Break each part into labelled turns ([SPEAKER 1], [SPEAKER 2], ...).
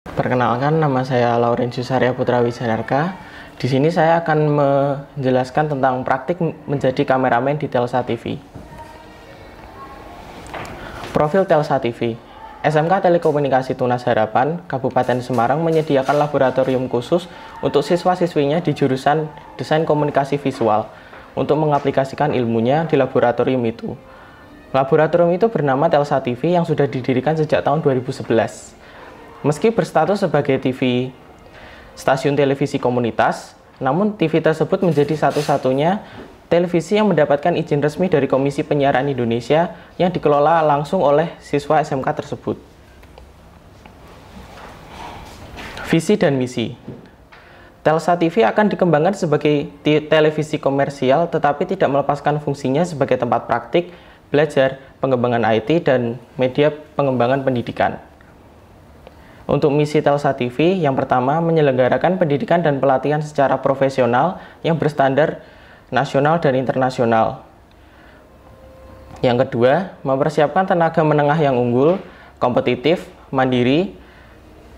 [SPEAKER 1] Perkenalkan, nama saya Laurensius Arya Putra Wijanarka. Di sini saya akan menjelaskan tentang praktik menjadi kameramen di Telsa TV. Profil Telsa TV. SMK Telekomunikasi Tunas Harapan, Kabupaten Semarang menyediakan laboratorium khusus untuk siswa-siswinya di jurusan Desain Komunikasi Visual untuk mengaplikasikan ilmunya di laboratorium itu. Laboratorium itu bernama Telsa TV yang sudah didirikan sejak tahun 2011. Meski berstatus sebagai TV stasiun televisi komunitas, namun TV tersebut menjadi satu-satunya televisi yang mendapatkan izin resmi dari Komisi Penyiaran Indonesia yang dikelola langsung oleh siswa SMK tersebut. Visi dan misi. Telsa TV akan dikembangkan sebagai televisi komersial tetapi tidak melepaskan fungsinya sebagai tempat praktik, belajar, pengembangan IT, dan media pengembangan pendidikan. Untuk misi Telsa TV, yang pertama, menyelenggarakan pendidikan dan pelatihan secara profesional yang berstandar nasional dan internasional. Yang kedua, mempersiapkan tenaga menengah yang unggul, kompetitif, mandiri,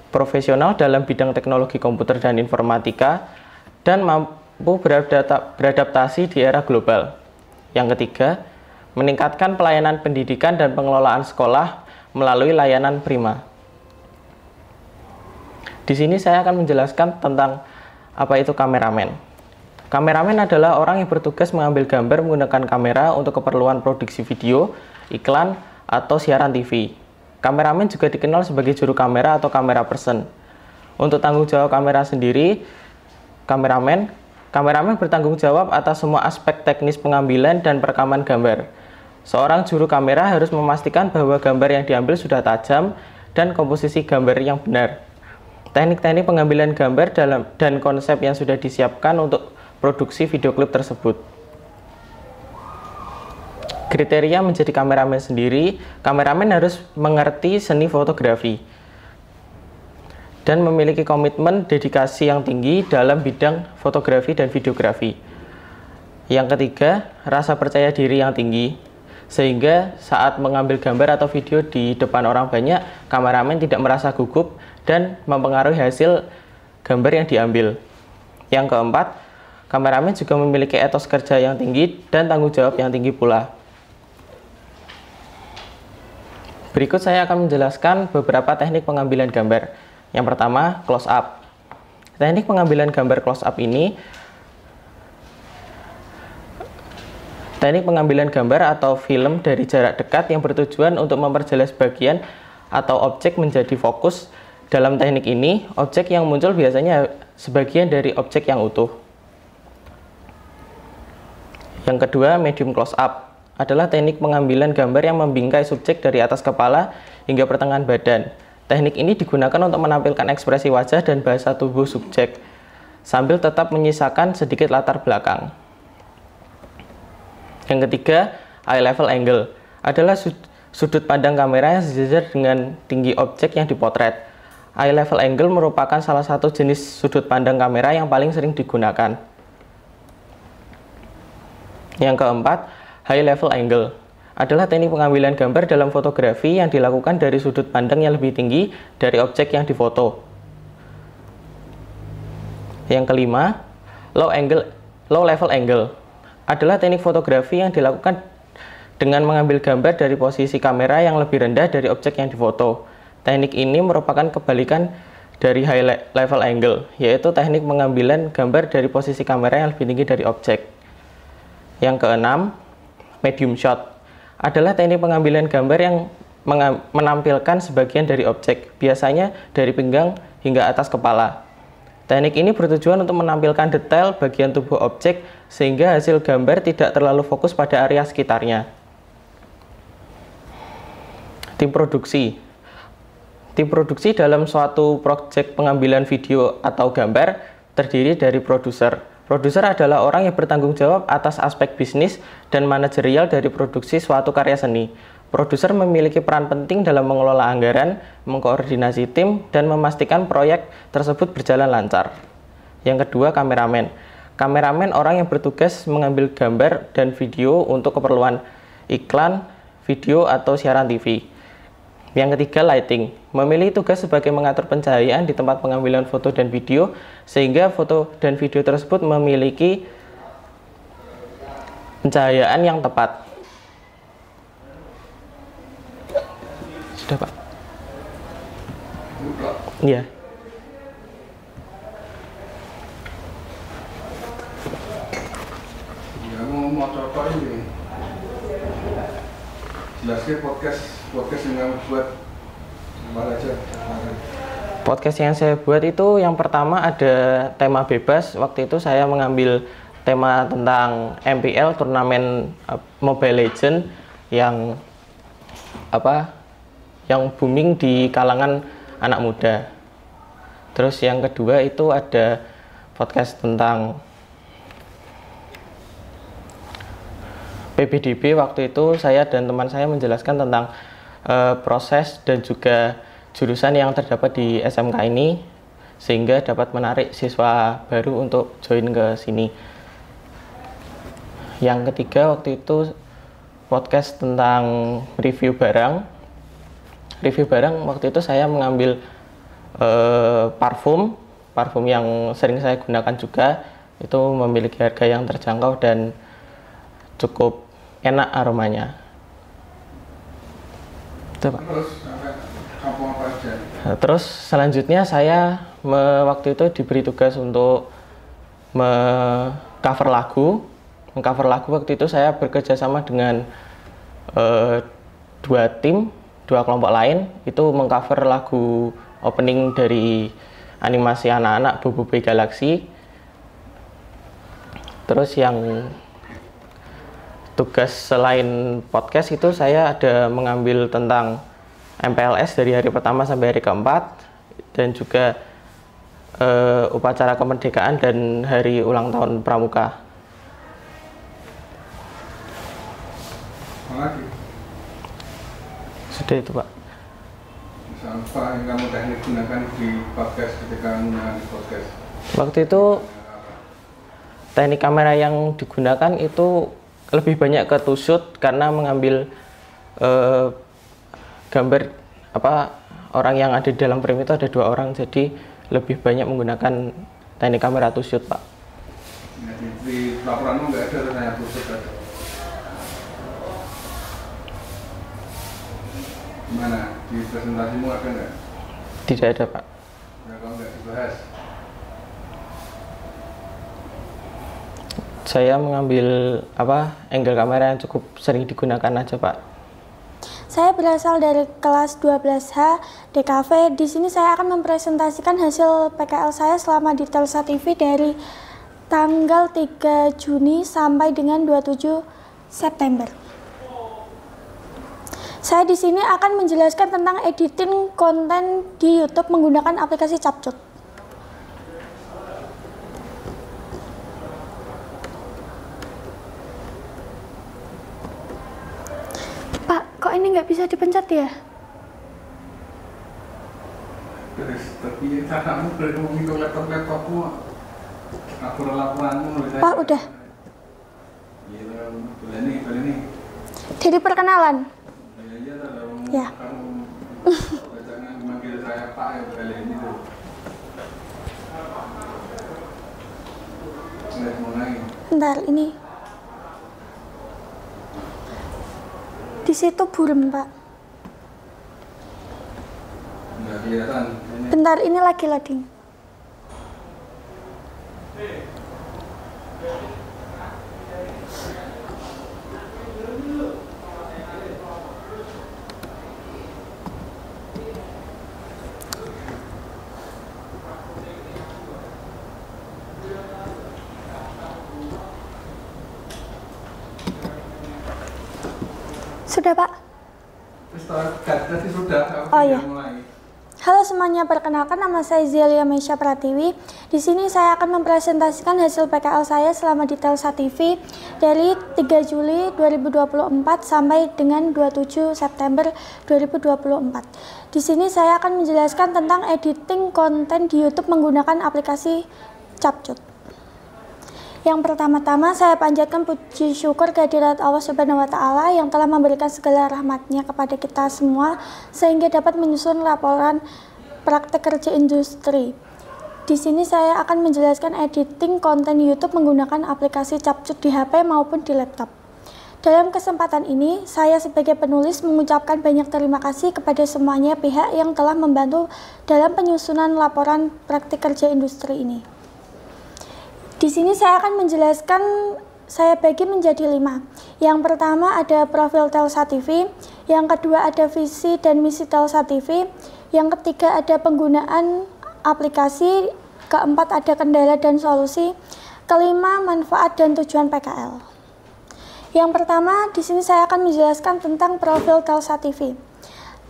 [SPEAKER 1] profesional dalam bidang teknologi komputer dan informatika, dan mampu beradaptasi di era global. Yang ketiga, meningkatkan pelayanan pendidikan dan pengelolaan sekolah melalui layanan Prima. Di sini saya akan menjelaskan tentang apa itu kameramen. Kameramen adalah orang yang bertugas mengambil gambar menggunakan kamera untuk keperluan produksi video, iklan, atau siaran TV. Kameramen juga dikenal sebagai juru kamera atau kamera person. Untuk tanggung jawab kamera sendiri, kameramen bertanggung jawab atas semua aspek teknis pengambilan dan perekaman gambar. Seorang juru kamera harus memastikan bahwa gambar yang diambil sudah tajam dan komposisi gambar yang benar. Teknik-teknik pengambilan gambar dan konsep yang sudah disiapkan untuk produksi video klip tersebut. Kriteria menjadi kameramen sendiri, kameramen harus mengerti seni fotografi dan memiliki komitmen dedikasi yang tinggi dalam bidang fotografi dan videografi. Yang ketiga, rasa percaya diri yang tinggi, sehingga saat mengambil gambar atau video di depan orang banyak, kameramen tidak merasa gugup dan mempengaruhi hasil gambar yang diambil. Yang keempat, kameramen juga memiliki etos kerja yang tinggi dan tanggung jawab yang tinggi pula. Berikut saya akan menjelaskan beberapa teknik pengambilan gambar. Yang pertama, close up. Teknik pengambilan gambar close up ini teknik pengambilan gambar atau film dari jarak dekat yang bertujuan untuk memperjelas bagian atau objek menjadi fokus. Dalam teknik ini, objek yang muncul biasanya sebagian dari objek yang utuh. Yang kedua, medium close up adalah teknik pengambilan gambar yang membingkai subjek dari atas kepala hingga pertengahan badan. Teknik ini digunakan untuk menampilkan ekspresi wajah dan bahasa tubuh subjek, sambil tetap menyisakan sedikit latar belakang. Yang ketiga, eye level angle adalah sudut pandang kamera yang sejajar dengan tinggi objek yang dipotret. Eye level angle merupakan salah satu jenis sudut pandang kamera yang paling sering digunakan. Yang keempat, high level angle adalah teknik pengambilan gambar dalam fotografi yang dilakukan dari sudut pandang yang lebih tinggi dari objek yang difoto. Yang kelima, low level angle adalah teknik fotografi yang dilakukan dengan mengambil gambar dari posisi kamera yang lebih rendah dari objek yang difoto. Teknik ini merupakan kebalikan dari high level angle, yaitu teknik pengambilan gambar dari posisi kamera yang lebih tinggi dari objek. Yang keenam, medium shot adalah teknik pengambilan gambar yang menampilkan sebagian dari objek, biasanya dari pinggang hingga atas kepala. Teknik ini bertujuan untuk menampilkan detail bagian tubuh objek sehingga hasil gambar tidak terlalu fokus pada area sekitarnya. Tim produksi. Tim produksi dalam suatu proyek pengambilan video atau gambar terdiri dari produser. Produser adalah orang yang bertanggung jawab atas aspek bisnis dan manajerial dari produksi suatu karya seni. Produser memiliki peran penting dalam mengelola anggaran, mengkoordinasi tim, dan memastikan proyek tersebut berjalan lancar. Yang kedua, kameramen. Kameramen orang yang bertugas mengambil gambar dan video untuk keperluan iklan, video, atau siaran TV. Yang ketiga, lighting. Memilih tugas sebagai mengatur pencahayaan di tempat pengambilan foto dan video, sehingga foto dan video tersebut memiliki pencahayaan yang tepat. Sudah, Pak? Iya.
[SPEAKER 2] Ya, mau coba ini. Jelasnya podcast yang kamu buat apa aja?
[SPEAKER 1] Podcast yang saya buat itu yang pertama ada tema bebas. Waktu itu saya mengambil tema tentang MPL, turnamen Mobile Legends yang yang booming di kalangan anak muda. Terus yang kedua itu ada podcast tentang PBDB. Waktu itu saya dan teman saya menjelaskan tentang proses dan juga jurusan yang terdapat di SMK ini, sehingga dapat menarik siswa baru untuk join ke sini. Yang ketiga waktu itu podcast tentang review barang. Review barang waktu itu saya mengambil parfum yang sering saya gunakan juga. Itu memiliki harga yang terjangkau dan cukup enak aromanya. Terus selanjutnya saya waktu itu diberi tugas untuk mengcover lagu. Waktu itu saya bekerja sama dengan dua kelompok lain. Itu mengcover lagu opening dari animasi anak-anak Boboiboy Galaxy. Terus yang tugas selain podcast itu saya ada mengambil tentang MPLS dari hari pertama sampai hari keempat, dan juga upacara kemerdekaan dan hari ulang tahun Pramuka.
[SPEAKER 2] Lagi?
[SPEAKER 1] Sudah itu, Pak.
[SPEAKER 2] Apa yang kamu teknik gunakan di podcast ketika menggunakan podcast?
[SPEAKER 1] Waktu itu teknik kamera yang digunakan itu lebih banyak ke two shoot, karena mengambil gambar orang yang ada di dalam frame itu ada 2 orang, jadi lebih banyak menggunakan teknik kamera two shoot, Pak.
[SPEAKER 2] Ya, di laporanmu nggak ada rasanya two shoot ada? Gimana? Di presentasimu ada nggak?
[SPEAKER 1] Tidak ada, Pak.
[SPEAKER 2] Ya, kalau nggak dibahas?
[SPEAKER 1] Saya mengambil angle kamera yang cukup sering digunakan aja, Pak.
[SPEAKER 3] Saya berasal dari kelas 12H DKV. Di sini saya akan mempresentasikan hasil PKL saya selama di Telsa TV dari tanggal 3 Juni sampai dengan 27 September. Saya di sini akan menjelaskan tentang editing konten di YouTube menggunakan aplikasi CapCut. Pak, kok ini nggak bisa dipencet ya?
[SPEAKER 2] Terus, tapi caramu dari ngomong laptopmu, laporanmu.
[SPEAKER 3] Pak, udah.
[SPEAKER 2] Iya, boleh nih.
[SPEAKER 3] Jadi perkenalan. Ya.
[SPEAKER 2] Jangan manggil saya Pak ya, kali ini tuh. Mulai.
[SPEAKER 3] Bentar, ini. Di situ burem, Pak.
[SPEAKER 2] Nggak kelihatan.
[SPEAKER 3] Bentar, ini lagi loading. Sudah, Pak?
[SPEAKER 2] Tadi sudah.
[SPEAKER 3] Oh iya.
[SPEAKER 2] Mulai.
[SPEAKER 3] Halo semuanya, perkenalkan nama saya Zelia Meisha Pratiwi. Di sini saya akan mempresentasikan hasil PKL saya selama di Telsa TV dari 3 Juli 2024 sampai dengan 27 September 2024. Di sini saya akan menjelaskan tentang editing konten di YouTube menggunakan aplikasi CapCut. Yang pertama-tama saya panjatkan puji syukur kehadirat Allah Subhanahu wa Ta'ala yang telah memberikan segala rahmatnya kepada kita semua sehingga dapat menyusun laporan praktek kerja industri. Di sini saya akan menjelaskan editing konten YouTube menggunakan aplikasi Capcut di HP maupun di laptop. Dalam kesempatan ini, saya sebagai penulis mengucapkan banyak terima kasih kepada semuanya pihak yang telah membantu dalam penyusunan laporan praktik kerja industri ini. Di sini saya akan menjelaskan, saya bagi menjadi 5. Yang pertama ada profil Telsa TV, yang kedua ada visi dan misi Telsa TV, yang ketiga ada penggunaan aplikasi, keempat ada kendala dan solusi, kelima manfaat dan tujuan PKL. Yang pertama, di sini saya akan menjelaskan tentang profil Telsa TV.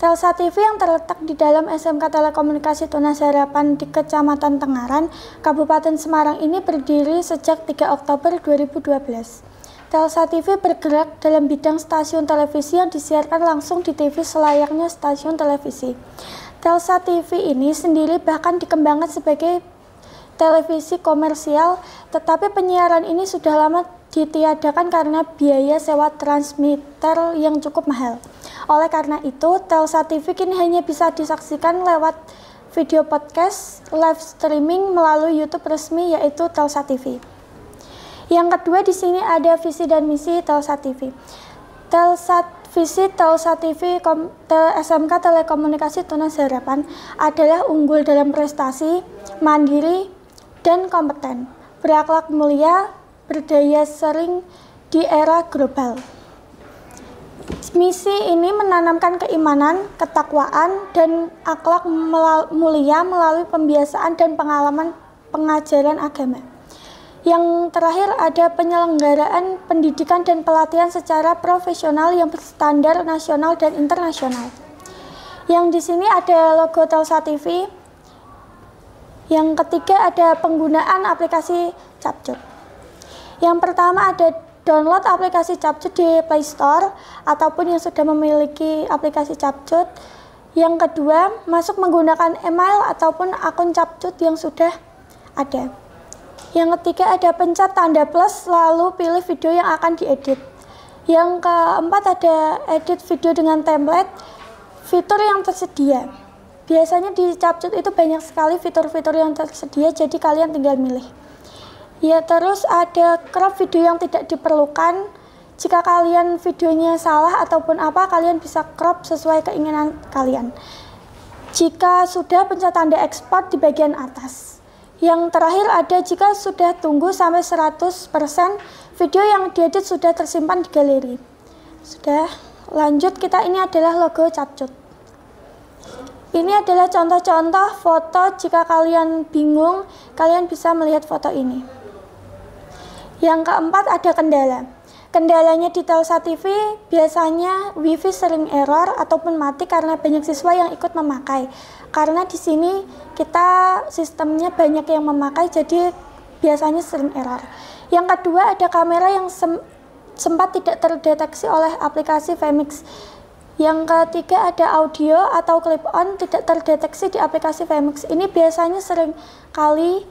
[SPEAKER 3] Telsa TV yang terletak di dalam SMK Telekomunikasi Tunas Harapan di Kecamatan Tengaran, Kabupaten Semarang ini berdiri sejak 3 Oktober 2012. Telsa TV bergerak dalam bidang stasiun televisi yang disiarkan langsung di TV selayaknya stasiun televisi. Telsa TV ini sendiri bahkan dikembangkan sebagai televisi komersial, tetapi penyiaran ini sudah lama ditiadakan karena biaya sewa transmitter yang cukup mahal. Oleh karena itu, Telsa TV kini hanya bisa disaksikan lewat video podcast, live streaming melalui YouTube resmi yaitu Telsa TV. Yang kedua di sini ada visi dan misi Telsa TV. Visi Telsa TV SMK Telekomunikasi Tunas Harapan adalah unggul dalam prestasi, mandiri, dan kompeten, berakhlak mulia, berdaya saing di era global. Misi ini menanamkan keimanan, ketakwaan, dan akhlak mulia melalui pembiasaan dan pengalaman pengajaran agama. Yang terakhir ada penyelenggaraan pendidikan dan pelatihan secara profesional yang berstandar nasional dan internasional. Yang di sini ada logo Telsa TV. Yang ketiga ada penggunaan aplikasi Capcut. Yang pertama ada download aplikasi Capcut di Play Store ataupun yang sudah memiliki aplikasi Capcut. Yang kedua, masuk menggunakan email ataupun akun Capcut yang sudah ada. Yang ketiga ada pencet tanda plus lalu pilih video yang akan diedit. Yang keempat ada edit video dengan template, fitur yang tersedia. Biasanya di Capcut itu banyak sekali fitur-fitur yang tersedia, jadi kalian tinggal milih. Ya, terus ada crop video yang tidak diperlukan. Jika kalian videonya salah ataupun apa, kalian bisa crop sesuai keinginan kalian. Jika sudah, pencet tanda ekspor di bagian atas. Yang terakhir ada jika sudah tunggu sampai 100% video yang diedit sudah tersimpan di galeri. Sudah, lanjut ini adalah logo Capcut. Ini adalah contoh-contoh foto. Jika kalian bingung, kalian bisa melihat foto ini. Yang keempat ada kendala. Kendalanya di Telsa TV biasanya WiFi sering error ataupun mati karena banyak siswa yang ikut memakai. Karena di sini kita sistemnya banyak yang memakai, jadi biasanya sering error. Yang kedua ada kamera yang sempat tidak terdeteksi oleh aplikasi Vmix. Yang ketiga ada audio atau clip on tidak terdeteksi di aplikasi Vmix. Ini biasanya sering kali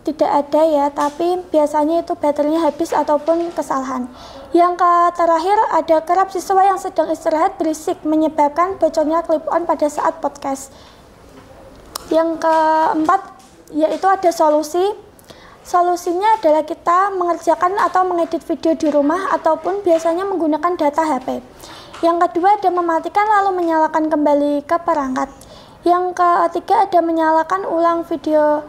[SPEAKER 3] tidak ada ya, tapi biasanya itu baterainya habis ataupun kesalahan. Yang terakhir ada kerap siswa yang sedang istirahat berisik menyebabkan bocornya clip on pada saat podcast. Yang keempat yaitu ada solusi. Solusinya adalah kita mengerjakan atau mengedit video di rumah ataupun biasanya menggunakan data HP. Yang kedua ada mematikan lalu menyalakan kembali ke perangkat. Yang ketiga ada menyalakan ulang video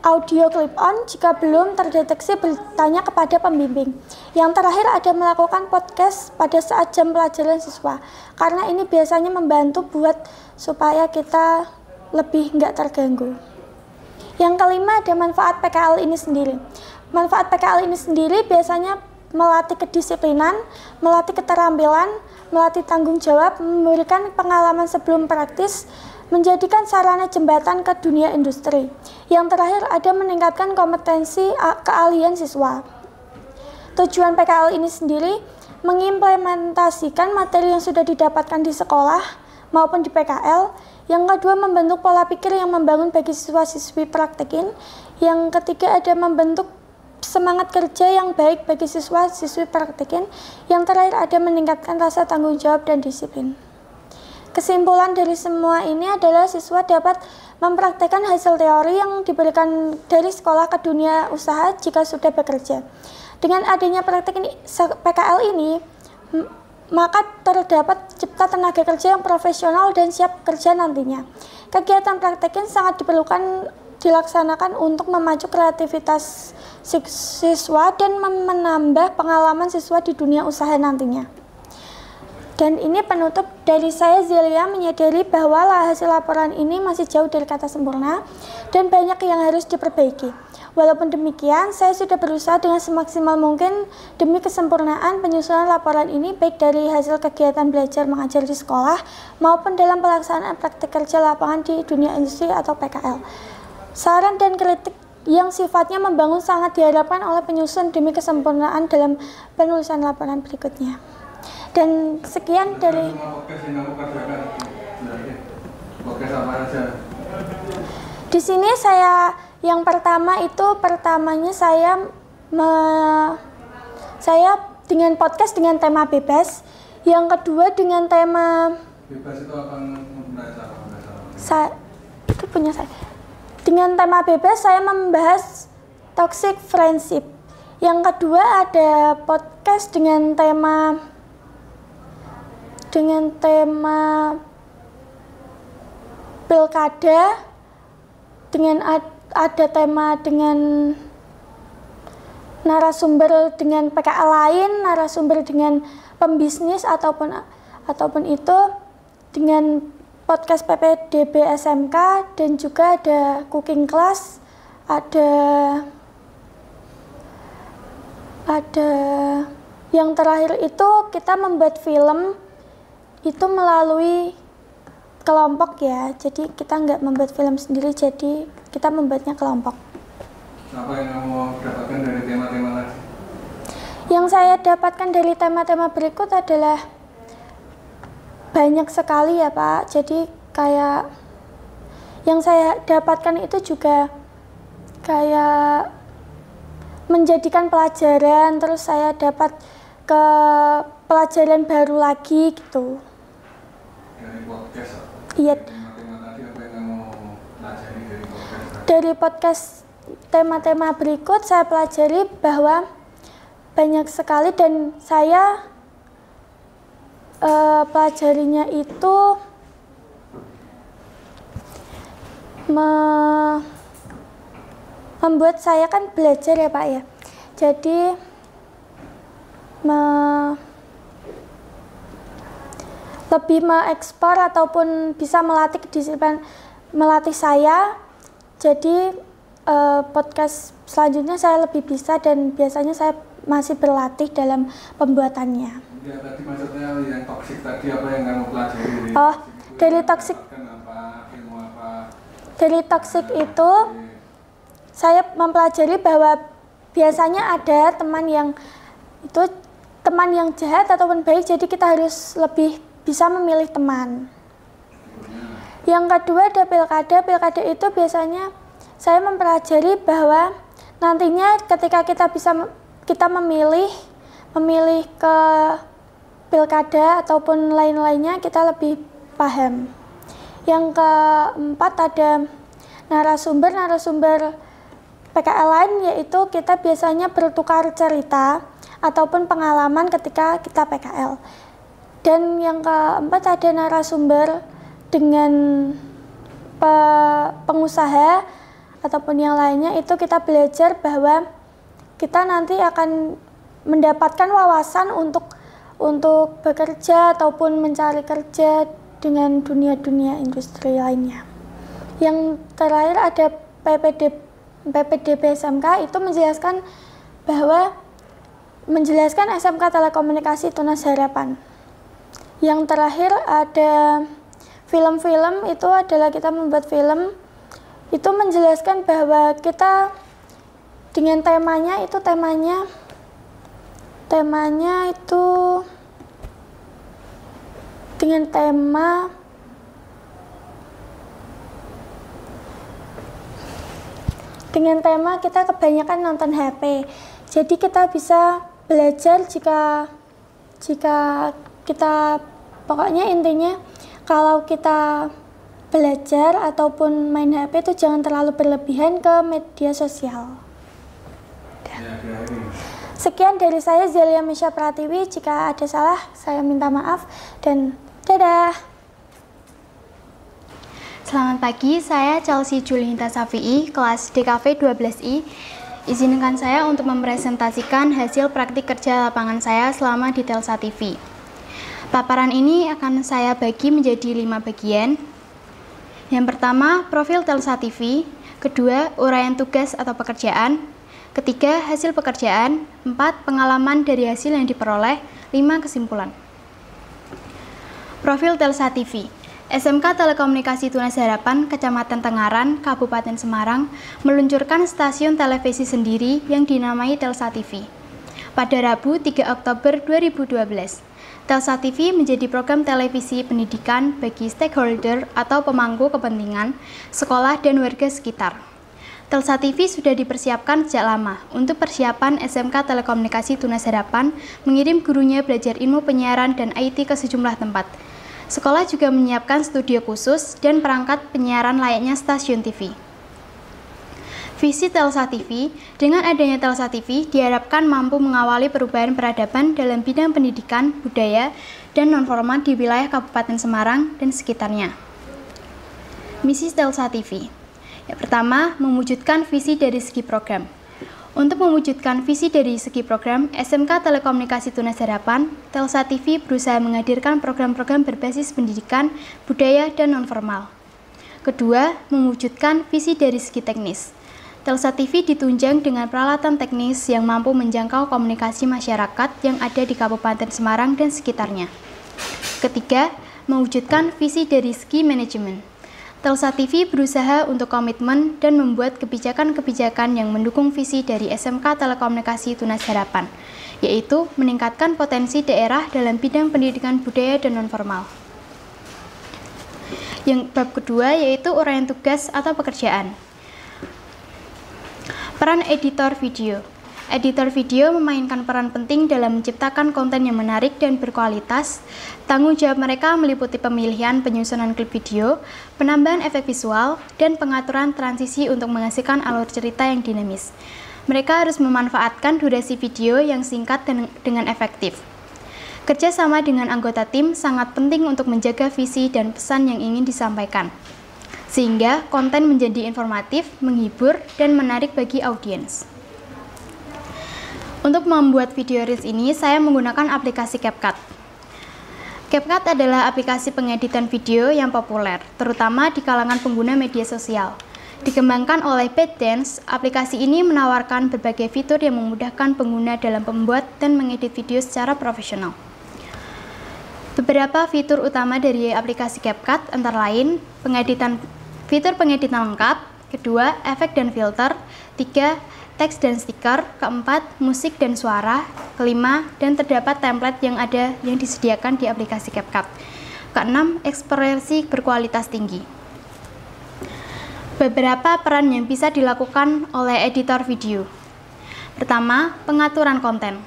[SPEAKER 3] audio clip on. Jika belum terdeteksi, bertanya kepada pembimbing. Yang terakhir ada melakukan podcast pada saat jam pelajaran siswa, karena ini biasanya membantu buat supaya kita lebih nggak terganggu. Yang kelima ada manfaat PKL ini sendiri. Manfaat PKL ini sendiri biasanya melatih kedisiplinan, melatih keterampilan, melatih tanggung jawab, memberikan pengalaman sebelum praktis, menjadikan sarana jembatan ke dunia industri. Yang terakhir ada meningkatkan kompetensi keahlian siswa. Tujuan PKL ini sendiri mengimplementasikan materi yang sudah didapatkan di sekolah maupun di PKL. Yang kedua membentuk pola pikir yang membangun bagi siswa-siswi praktekin. Yang ketiga ada membentuk semangat kerja yang baik bagi siswa-siswi praktikin. Yang terakhir ada meningkatkan rasa tanggung jawab dan disiplin. Kesimpulan dari semua ini adalah siswa dapat mempraktekkan hasil teori yang diberikan dari sekolah ke dunia usaha jika sudah bekerja. Dengan adanya praktek ini, PKL ini, maka terdapat cipta tenaga kerja yang profesional dan siap kerja nantinya. Kegiatan praktekin sangat dilaksanakan untuk memacu kreativitas siswa dan menambah pengalaman siswa di dunia usaha nantinya. Dan ini penutup dari saya, Zelia, menyadari bahwa hasil laporan ini masih jauh dari kata sempurna dan banyak yang harus diperbaiki. Walaupun demikian, saya sudah berusaha dengan semaksimal mungkin demi kesempurnaan penyusunan laporan ini, baik dari hasil kegiatan belajar mengajar di sekolah maupun dalam pelaksanaan praktik kerja lapangan di dunia industri atau PKL. Saran dan kritik yang sifatnya membangun sangat diharapkan oleh penyusun demi kesempurnaan dalam penulisan laporan berikutnya. Dan sekian dari di sini saya yang pertamanya saya dengan podcast dengan tema bebas. Yang kedua dengan tema
[SPEAKER 2] bebas itu apa?
[SPEAKER 3] Itu punya saya. Dengan tema bebas saya membahas toxic friendship. Yang kedua ada podcast dengan tema pilkada, dengan ada tema dengan narasumber dengan PKL lain, narasumber dengan pembisnis ataupun itu dengan podcast PPDB SMK, dan juga ada cooking class, ada yang terakhir itu kita membuat film itu melalui kelompok ya, jadi kita nggak membuat film sendiri, jadi kita membuatnya kelompok.
[SPEAKER 2] Apa yang kamu dapatkan dari tema-tema tadi?
[SPEAKER 3] Yang saya dapatkan dari tema-tema berikut adalah banyak sekali ya Pak, jadi kayak yang saya dapatkan itu juga kayak menjadikan pelajaran, terus saya dapat ke pelajaran baru lagi gitu.
[SPEAKER 2] Dari podcast?
[SPEAKER 3] Iya.
[SPEAKER 2] Tema-tema tadi apa yang kamu pelajari dari podcast?
[SPEAKER 3] Dari podcast tema-tema berikut saya pelajari bahwa banyak sekali, dan saya pelajarinya itu membuat saya kan belajar ya Pak ya, jadi lebih mengekspor ataupun bisa melatih saya. Jadi podcast selanjutnya saya lebih bisa, dan biasanya saya masih berlatih dalam pembuatannya.
[SPEAKER 2] Ya, tadi maksudnya yang toksik tadi apa yang kamu pelajari?
[SPEAKER 3] Dari toksik. Dari toksik itu saya mempelajari bahwa biasanya ada teman yang jahat ataupun baik, jadi kita harus lebih bisa memilih teman. Yang kedua ada pilkada. Pilkada itu biasanya saya mempelajari bahwa nantinya ketika kita memilih ke pilkada ataupun lain-lainnya, kita lebih paham. Yang keempat ada narasumber PKL lain, yaitu kita biasanya bertukar cerita ataupun pengalaman ketika kita PKL. Dan yang keempat ada narasumber dengan pengusaha ataupun yang lainnya, itu kita belajar bahwa kita nanti akan mendapatkan wawasan untuk bekerja ataupun mencari kerja dengan dunia-dunia industri lainnya. Yang terakhir ada PPDB SMK, itu menjelaskan SMK Telekomunikasi Tunas Harapan. Yang terakhir ada film-film, itu adalah kita membuat film, itu menjelaskan bahwa kita dengan temanya itu dengan tema Dengan tema kita kebanyakan nonton HP. Jadi kita bisa belajar jika kita, pokoknya intinya kalau kita belajar ataupun main HP itu jangan terlalu berlebihan ke media sosial. Sekian dari saya, Zelia Mesya Pratiwi. Jika ada salah, saya minta maaf dan dadah.
[SPEAKER 4] Selamat pagi, saya Chelsea Julihinta Safi'i, kelas DKV 12I. Izinkan saya untuk mempresentasikan hasil praktik kerja lapangan saya selama di Telsa TV. Paparan ini akan saya bagi menjadi 5 bagian. Yang pertama, profil Telsa TV. Kedua, uraian tugas atau pekerjaan. Ketiga, hasil pekerjaan. 4, pengalaman dari hasil yang diperoleh. 5, kesimpulan. Profil Telsa TV. SMK Telekomunikasi Tunas Harapan, Kecamatan Tengaran, Kabupaten Semarang, meluncurkan stasiun televisi sendiri yang dinamai Telsa TV. Pada Rabu 3 Oktober 2012, Telsa TV menjadi program televisi pendidikan bagi stakeholder atau pemangku kepentingan, sekolah dan warga sekitar. Telsa TV sudah dipersiapkan sejak lama untuk persiapan SMK Telekomunikasi Tunas Harapan mengirim gurunya belajar ilmu penyiaran dan IT ke sejumlah tempat. Sekolah juga menyiapkan studio khusus dan perangkat penyiaran layaknya stasiun TV. Visi Telsa TV, dengan adanya Telsa TV diharapkan mampu mengawali perubahan peradaban dalam bidang pendidikan, budaya, dan nonformal di wilayah Kabupaten Semarang dan sekitarnya. Misi Telsa TV. Yang pertama, mewujudkan visi dari segi program. Untuk mewujudkan visi dari segi program, SMK Telekomunikasi Tunas Harapan, Telsa TV berusaha menghadirkan program-program berbasis pendidikan, budaya, dan nonformal. Kedua, mewujudkan visi dari segi teknis. Telsa TV ditunjang dengan peralatan teknis yang mampu menjangkau komunikasi masyarakat yang ada di Kabupaten Semarang dan sekitarnya. Ketiga, mewujudkan visi dari segi manajemen. Telsa TV berusaha untuk komitmen dan membuat kebijakan-kebijakan yang mendukung visi dari SMK Telekomunikasi Tunas Harapan, yaitu meningkatkan potensi daerah dalam bidang pendidikan budaya dan nonformal. Yang bab kedua yaitu uraian tugas atau pekerjaan. Peran editor video. Editor video memainkan peran penting dalam menciptakan konten yang menarik dan berkualitas. Tanggung jawab mereka meliputi pemilihan penyusunan klip video, penambahan efek visual, dan pengaturan transisi untuk menghasilkan alur cerita yang dinamis. Mereka harus memanfaatkan durasi video yang singkat dan dengan efektif. Kerjasama dengan anggota tim sangat penting untuk menjaga visi dan pesan yang ingin disampaikan, sehingga konten menjadi informatif, menghibur, dan menarik bagi audiens. Untuk membuat video reels ini, saya menggunakan aplikasi CapCut. CapCut adalah aplikasi pengeditan video yang populer, terutama di kalangan pengguna media sosial. Dikembangkan oleh ByteDance, aplikasi ini menawarkan berbagai fitur yang memudahkan pengguna dalam membuat dan mengedit video secara profesional. Beberapa fitur utama dari aplikasi CapCut antara lain fitur pengeditan lengkap, kedua, efek dan filter, tiga, teks dan stiker, keempat, musik dan suara, kelima, dan terdapat template yang disediakan di aplikasi CapCut. Keenam, ekspresi berkualitas tinggi. Beberapa peran yang bisa dilakukan oleh editor video. Pertama, pengaturan konten.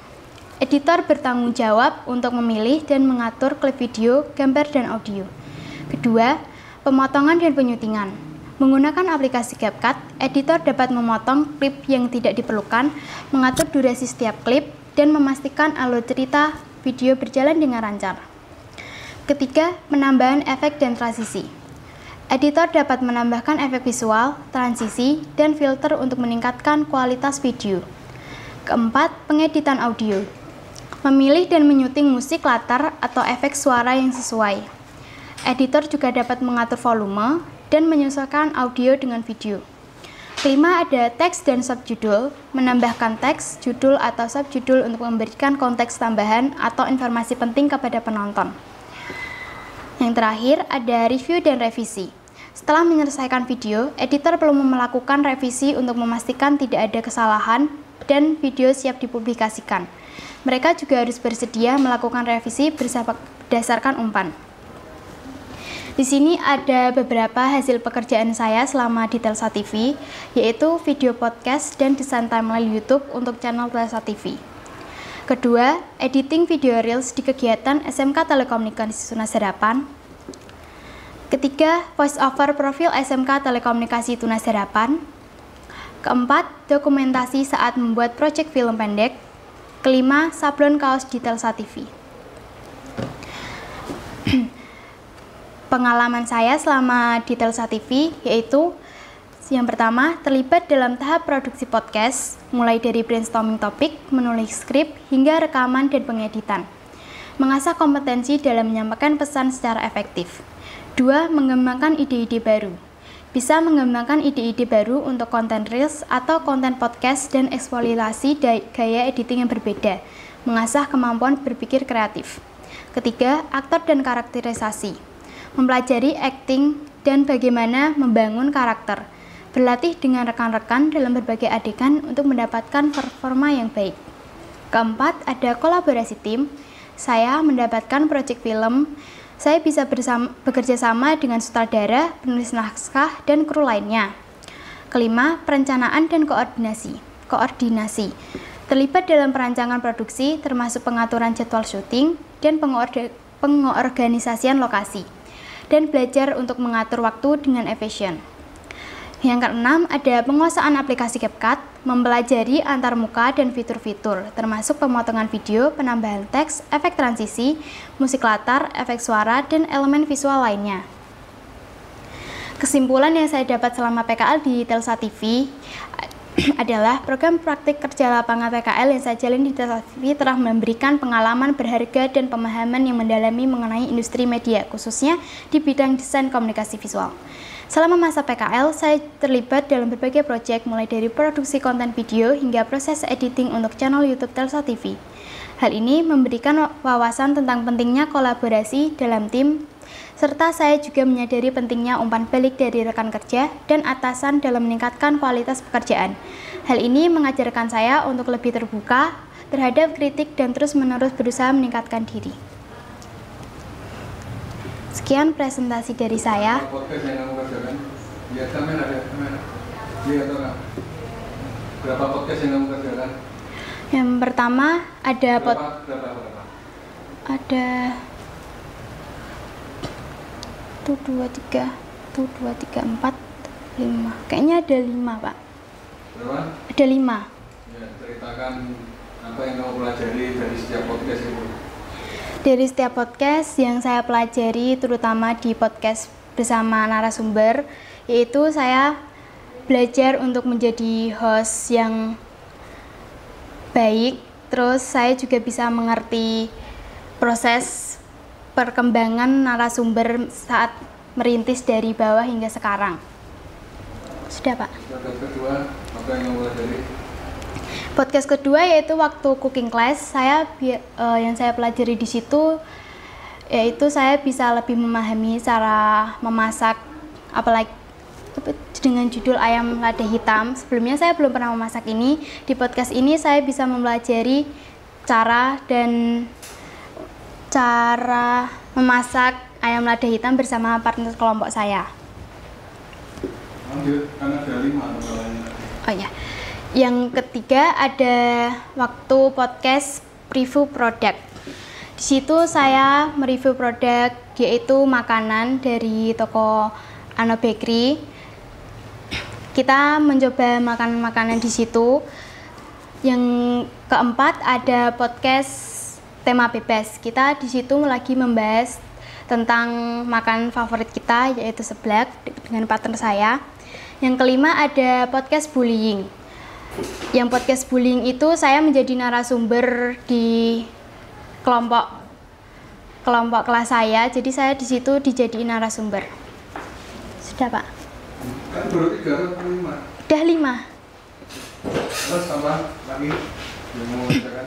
[SPEAKER 4] Editor bertanggung jawab untuk memilih dan mengatur klip video, gambar, dan audio. Kedua, pemotongan dan penyutingan. Menggunakan aplikasi CapCut, editor dapat memotong klip yang tidak diperlukan, mengatur durasi setiap klip, dan memastikan alur cerita video berjalan dengan lancar. Ketiga, penambahan efek dan transisi. Editor dapat menambahkan efek visual, transisi, dan filter untuk meningkatkan kualitas video. Keempat, pengeditan audio. Memilih dan menyuting musik latar atau efek suara yang sesuai. Editor juga dapat mengatur volume dan menyesuaikan audio dengan video. Kelima, ada teks dan subjudul, menambahkan teks, judul, atau subjudul untuk memberikan konteks tambahan atau informasi penting kepada penonton. Yang terakhir, ada review dan revisi. Setelah menyelesaikan video, editor perlu melakukan revisi untuk memastikan tidak ada kesalahan dan video siap dipublikasikan. Mereka juga harus bersedia melakukan revisi berdasarkan umpan. Di sini ada beberapa hasil pekerjaan saya selama di Telsa TV, yaitu video podcast dan desain timeline YouTube untuk channel Telsa TV. Kedua, editing video reels di kegiatan SMK Telekomunikasi Tunas Harapan. Ketiga, voice over profil SMK Telekomunikasi Tunas Harapan. Keempat, dokumentasi saat membuat proyek film pendek. Kelima, sablon kaos di Telsa TV. Pengalaman saya selama di Telsa TV yaitu yang pertama, terlibat dalam tahap produksi podcast, mulai dari brainstorming topik, menulis skrip, hingga rekaman dan pengeditan. Mengasah kompetensi dalam menyampaikan pesan secara efektif. 2. Mengembangkan ide-ide baru. Bisa mengembangkan ide-ide baru untuk konten reels atau konten podcast dan eksplorasi gaya editing yang berbeda. Mengasah kemampuan berpikir kreatif. Ketiga, aktor dan karakterisasi. Mempelajari acting dan bagaimana membangun karakter. Berlatih dengan rekan-rekan dalam berbagai adegan untuk mendapatkan performa yang baik. Keempat, ada kolaborasi tim. Saya mendapatkan proyek film. Saya bisa bekerja sama dengan sutradara, penulis naskah, dan kru lainnya. Kelima, perencanaan dan koordinasi. Terlibat dalam perancangan produksi, termasuk pengaturan jadwal syuting dan pengorganisasian lokasi. Dan belajar untuk mengatur waktu dengan efisien. Yang keenam, ada penguasaan aplikasi CapCut, mempelajari antarmuka dan fitur-fitur, termasuk pemotongan video, penambahan teks, efek transisi, musik latar, efek suara, dan elemen visual lainnya. Kesimpulan yang saya dapat selama PKL di Telsa TV adalah program praktik kerja lapangan PKL yang saya jalani di Telsa TV telah memberikan pengalaman berharga dan pemahaman yang mendalami mengenai industri media, khususnya di bidang desain komunikasi visual. Selama masa PKL, saya terlibat dalam berbagai proyek mulai dari produksi konten video hingga proses editing untuk channel YouTube Telsa TV. Hal ini memberikan wawasan tentang pentingnya kolaborasi dalam tim, serta saya juga menyadari pentingnya umpan balik dari rekan kerja dan atasan dalam meningkatkan kualitas pekerjaan. Hal ini mengajarkan saya untuk lebih terbuka terhadap kritik dan terus-menerus berusaha meningkatkan diri. Sekian presentasi dari saya.
[SPEAKER 2] Podcast yang kamu kerjakan, lihat kamera. Lihat orang. Berapa podcast yang kamu kerjakan?
[SPEAKER 4] Yang pertama ada
[SPEAKER 2] berapa?
[SPEAKER 4] Ada 1, 2, 3, 4, 5. Kayaknya ada 5, Pak.
[SPEAKER 2] Berapa?
[SPEAKER 4] Ada 5.
[SPEAKER 2] Ya, ceritakan apa yang kamu pelajari dari setiap podcast itu.
[SPEAKER 4] Dari setiap podcast yang saya pelajari, terutama di podcast bersama narasumber, yaitu saya belajar untuk menjadi host yang baik, terus saya juga bisa mengerti proses perkembangan narasumber saat merintis dari bawah hingga sekarang. Sudah, Pak.
[SPEAKER 2] Podcast kedua, apa yang kamu pelajari?
[SPEAKER 4] Podcast kedua yaitu waktu cooking class, yang saya pelajari di situ yaitu saya bisa lebih memahami cara memasak, apalagi dengan judul ayam lada hitam. Sebelumnya saya belum pernah memasak ini. Di podcast ini saya bisa mempelajari cara memasak ayam lada hitam bersama partner kelompok saya.
[SPEAKER 2] Lanjut, kan ada 5 masalahnya.
[SPEAKER 4] Oh ya. Yang ketiga ada waktu podcast review produk. Di situ saya mereview produk yaitu makanan dari toko Ano Bakery. Kita mencoba makanan-makanan di situ. Yang keempat ada podcast tema bebas. Kita di situ lagi membahas tentang makanan favorit kita yaitu seblak dengan partner saya. Yang kelima ada podcast bullying. Yang podcast bullying itu saya menjadi narasumber di kelompok kelas saya, jadi saya di situ dijadiin narasumber. Sudah, Pak.
[SPEAKER 2] Kan baru 3 atau 5?
[SPEAKER 4] Udah 5.
[SPEAKER 2] Terus apa lagi yang mau kerjakan?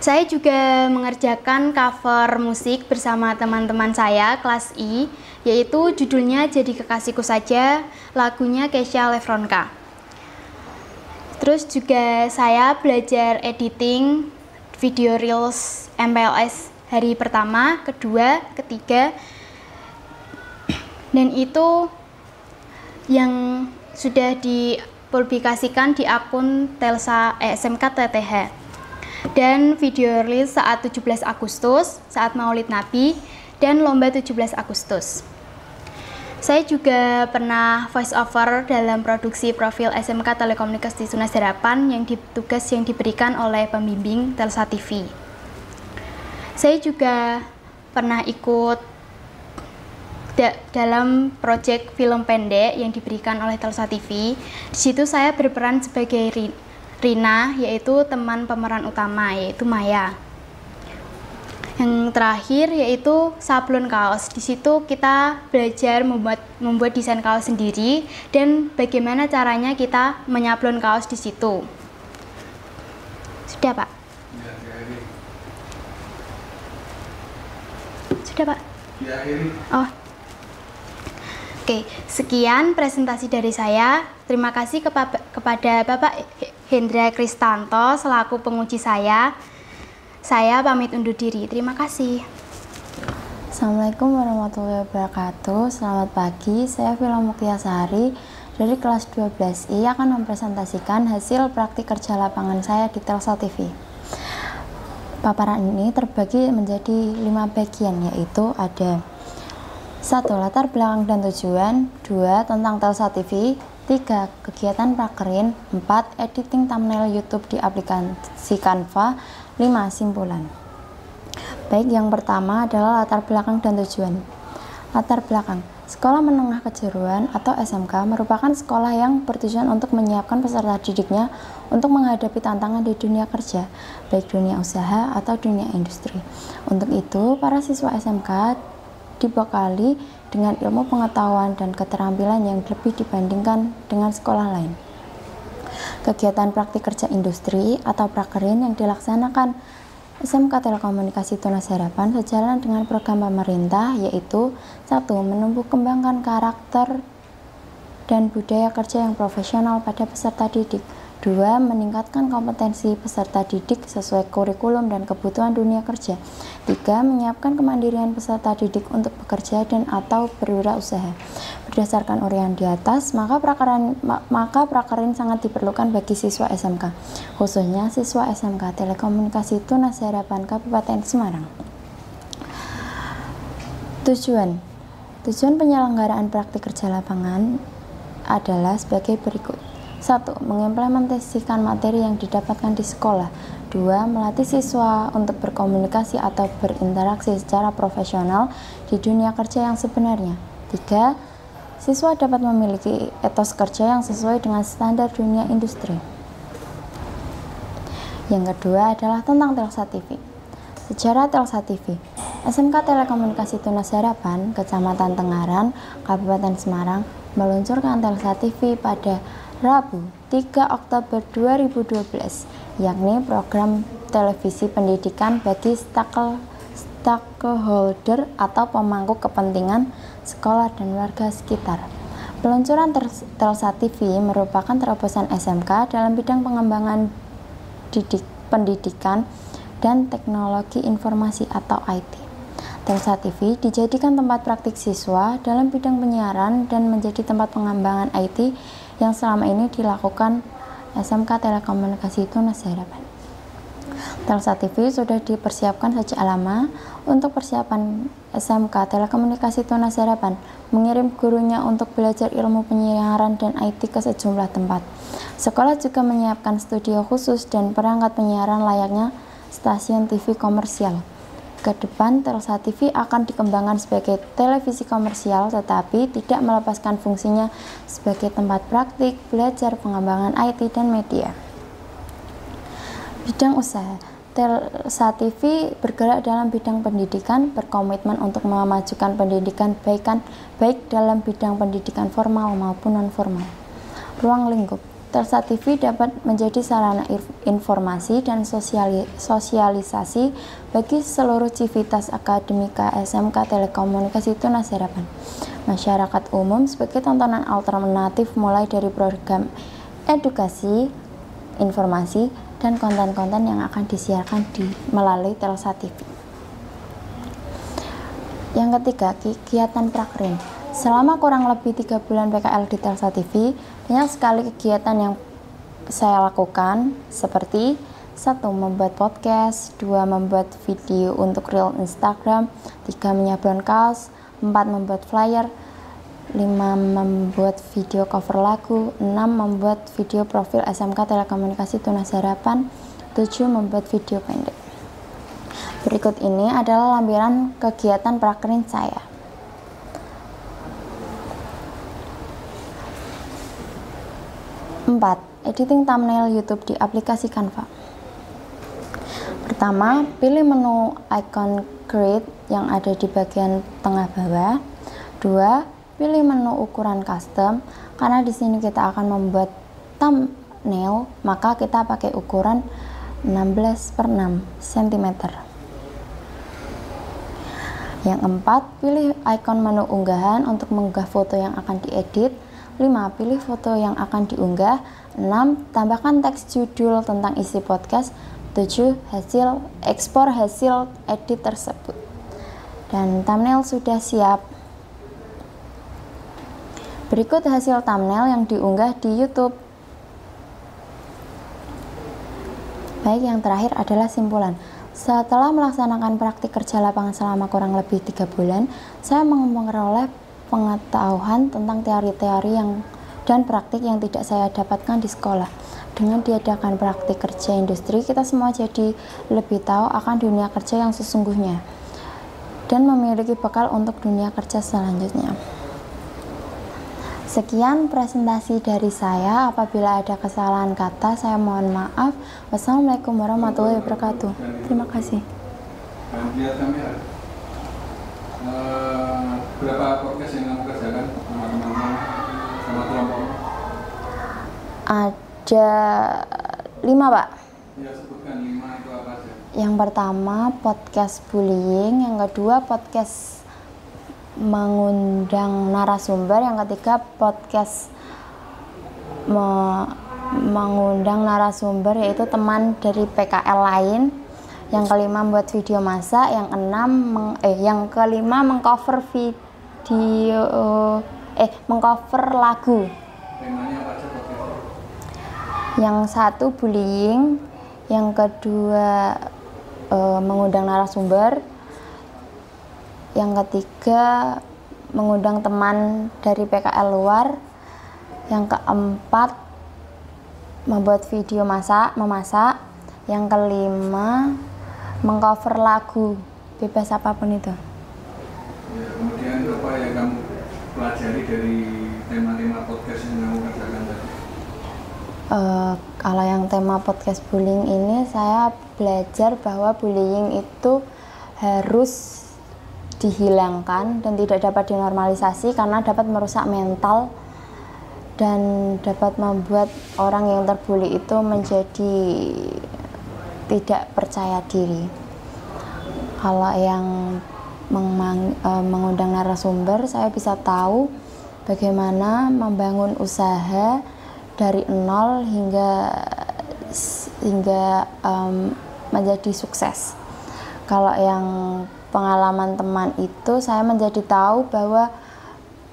[SPEAKER 4] Saya juga mengerjakan cover musik bersama teman-teman saya kelas I, yaitu judulnya Jadi Kekasihku Saja, lagunya Kesha Lefronka. Terus juga saya belajar editing video reels MPLS hari pertama, kedua, ketiga. Dan itu yang sudah dipublikasikan di akun SMK TTH. Dan video rilis saat 17 Agustus, saat Maulid Nabi, dan lomba 17 Agustus. Saya juga pernah voice over dalam produksi profil SMK Telekomunikasi Tunas Harapan yang diberikan oleh pembimbing Telsa TV. Saya juga pernah ikut dalam proyek film pendek yang diberikan oleh Telsa TV. Di situ saya berperan sebagai Rina, yaitu teman pemeran utama, yaitu Maya. Yang terakhir yaitu sablon kaos. Di situ kita belajar membuat desain kaos sendiri dan bagaimana caranya kita menyablon kaos di situ. Sudah, Pak? Sudah, Pak? Oh. Oke, sekian presentasi dari saya. Terima kasih kepada Bapak Hendra Kristanto selaku penguji saya. Saya pamit undur diri. Terima kasih.
[SPEAKER 5] Assalamualaikum warahmatullahi wabarakatuh. Selamat pagi, saya Vila Mukyasari dari kelas 12I akan mempresentasikan hasil praktik kerja lapangan saya di Telsa TV. Paparan ini terbagi menjadi 5 bagian, yaitu ada 1. Latar belakang dan tujuan, 2. Tentang Telsa TV, 3. Kegiatan prakerin, 4. Editing thumbnail YouTube di aplikasi Canva, 5. Simpulan. Baik, yang pertama adalah latar belakang dan tujuan. Latar belakang. Sekolah Menengah Kejuruan atau SMK merupakan sekolah yang bertujuan untuk menyiapkan peserta didiknya untuk menghadapi tantangan di dunia kerja, baik dunia usaha atau dunia industri. Untuk itu, para siswa SMK dibekali dengan ilmu pengetahuan dan keterampilan yang lebih dibandingkan dengan sekolah lain. Kegiatan praktik kerja industri atau prakerin yang dilaksanakan SMK Telekomunikasi Tunas Harapan sejalan dengan program pemerintah, yaitu 1. Menumbuh kembangkan karakter dan budaya kerja yang profesional pada peserta didik. 2. Meningkatkan kompetensi peserta didik sesuai kurikulum dan kebutuhan dunia kerja. 3. Menyiapkan kemandirian peserta didik untuk bekerja dan atau berwirausaha. Berdasarkan uraian di atas, maka prakerin sangat diperlukan bagi siswa SMK, khususnya siswa SMK Telekomunikasi Tunas Harapan Kabupaten Semarang. Tujuan penyelenggaraan praktik kerja lapangan adalah sebagai berikut. 1. Mengimplementasikan materi yang didapatkan di sekolah. 2. Melatih siswa untuk berkomunikasi atau berinteraksi secara profesional di dunia kerja yang sebenarnya. 3. Siswa dapat memiliki etos kerja yang sesuai dengan standar dunia industri. Yang kedua adalah tentang Telsa TV. Sejarah Telsa TV. SMK Telekomunikasi Tunas Harapan, Kecamatan Tengaran, Kabupaten Semarang, meluncurkan Telsa TV pada Rabu 3 Oktober 2012, yakni program televisi pendidikan bagi stakeholder atau pemangku kepentingan sekolah dan warga sekitar. Peluncuran Telsa TV merupakan terobosan SMK dalam bidang pengembangan pendidikan dan teknologi informasi atau IT. Telsa TV dijadikan tempat praktik siswa dalam bidang penyiaran dan menjadi tempat pengembangan IT yang selama ini dilakukan SMK Telekomunikasi Tunas Harapan. Telsa TV sudah dipersiapkan sejak lama untuk persiapan SMK Telekomunikasi Tunas Harapan mengirim gurunya untuk belajar ilmu penyiaran dan IT ke sejumlah tempat. Sekolah juga menyiapkan studio khusus dan perangkat penyiaran layaknya stasiun TV komersial. Ke depan, Telsa TV akan dikembangkan sebagai televisi komersial, tetapi tidak melepaskan fungsinya sebagai tempat praktik, belajar, pengembangan IT, dan media. Bidang usaha. Telsa TV bergerak dalam bidang pendidikan, berkomitmen untuk memajukan pendidikan baik dalam bidang pendidikan formal maupun non-formal. Ruang lingkup. Telsa TV dapat menjadi sarana informasi dan sosialisasi bagi seluruh civitas akademika SMK Telekomunikasi Tunas Harapan. Masyarakat umum sebagai tontonan alternatif mulai dari program edukasi, informasi, dan konten-konten yang akan disiarkan melalui Telsa TV. Yang ketiga, kegiatan prakerin. Selama kurang lebih 3 bulan PKL di Telsa TV, banyak sekali kegiatan yang saya lakukan seperti 1. Membuat podcast, 2. Membuat video untuk reel Instagram, 3. Menyablon kaos, 4. Membuat flyer, 5. Membuat video cover lagu, 6. Membuat video profil SMK Telekomunikasi Tunas Harapan, 7. Membuat video pendek. Berikut ini adalah lampiran kegiatan prakerin saya. 4. Editing thumbnail YouTube di aplikasi Canva. Pertama, pilih menu icon create yang ada di bagian tengah bawah. 2. Pilih menu ukuran custom, karena di sini kita akan membuat thumbnail, maka kita pakai ukuran 16x6 cm. Yang 4, pilih icon menu unggahan untuk mengunggah foto yang akan diedit. 5. Pilih foto yang akan diunggah. 6. Tambahkan teks judul tentang isi podcast. 7. Ekspor hasil edit tersebut. Dan thumbnail sudah siap. Berikut hasil thumbnail yang diunggah di YouTube. Baik, yang terakhir adalah simpulan. Setelah melaksanakan praktik kerja lapangan selama kurang lebih 3 bulan, saya memperoleh pengetahuan tentang teori-teori dan praktik yang tidak saya dapatkan di sekolah. Dengan diadakan praktik kerja industri, kita semua jadi lebih tahu akan dunia kerja yang sesungguhnya dan memiliki bekal untuk dunia kerja selanjutnya. Sekian presentasi dari saya. Apabila ada kesalahan kata, saya mohon maaf. Wassalamualaikum warahmatullahi wabarakatuh. Terima kasih.
[SPEAKER 2] Lihat kamera. Berapa podcast yang kamu kerjakan sama teman-teman, sama kelompok?
[SPEAKER 5] Ada 5, Pak.
[SPEAKER 2] Ya, sebutkan 5 itu apa saja.
[SPEAKER 5] Yang pertama podcast bullying, yang kedua podcast mengundang narasumber, yang ketiga podcast mengundang narasumber yaitu teman dari PKL lain, yang kelima membuat video masak, yang kelima mengcover video mengcover lagu.
[SPEAKER 2] Temanya apa saja podcastnya?
[SPEAKER 5] Yang satu bullying, yang kedua mengundang narasumber, yang ketiga mengundang teman dari PKL luar, yang keempat membuat video memasak, yang kelima mengcover lagu, bebas apapun itu.
[SPEAKER 2] Ya, kemudian apa yang kamu pelajari dari tema-tema podcast yang kamu kerjakan tadi?
[SPEAKER 5] Kalau yang tema podcast bullying ini, saya belajar bahwa bullying itu harus dihilangkan dan tidak dapat dinormalisasi karena dapat merusak mental dan dapat membuat orang yang terbuli itu menjadi tidak percaya diri. Kalau yang mengundang narasumber, saya bisa tahu bagaimana membangun usaha dari nol hingga menjadi sukses. Kalau yang pengalaman teman itu, saya menjadi tahu bahwa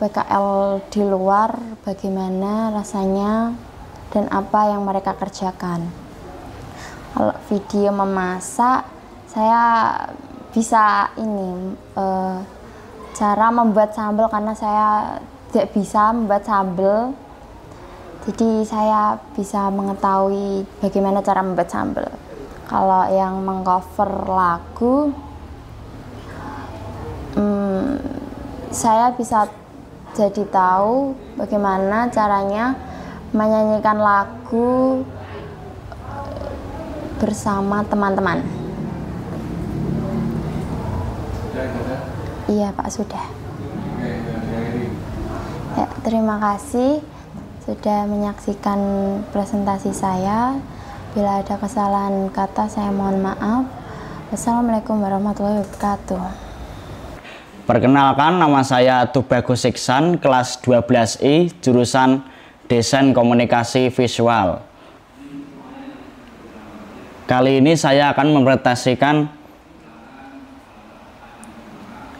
[SPEAKER 5] PKL di luar bagaimana rasanya dan apa yang mereka kerjakan. Kalau video memasak, saya bisa cara membuat sambal karena saya tidak bisa membuat sambal. Jadi saya bisa mengetahui bagaimana cara membuat sambal. Kalau yang mengcover lagu, saya bisa jadi tahu bagaimana caranya menyanyikan lagu bersama teman-teman.
[SPEAKER 2] Sudah?
[SPEAKER 5] Iya, Pak, sudah.
[SPEAKER 2] Oke,
[SPEAKER 5] Ya, terima kasih sudah menyaksikan presentasi saya. Bila ada kesalahan kata, saya mohon maaf. Wassalamualaikum warahmatullahi wabarakatuh.
[SPEAKER 6] Perkenalkan, nama saya Tubagus Iksan, kelas 12I, jurusan Desain Komunikasi Visual. Kali ini saya akan mempresentasikan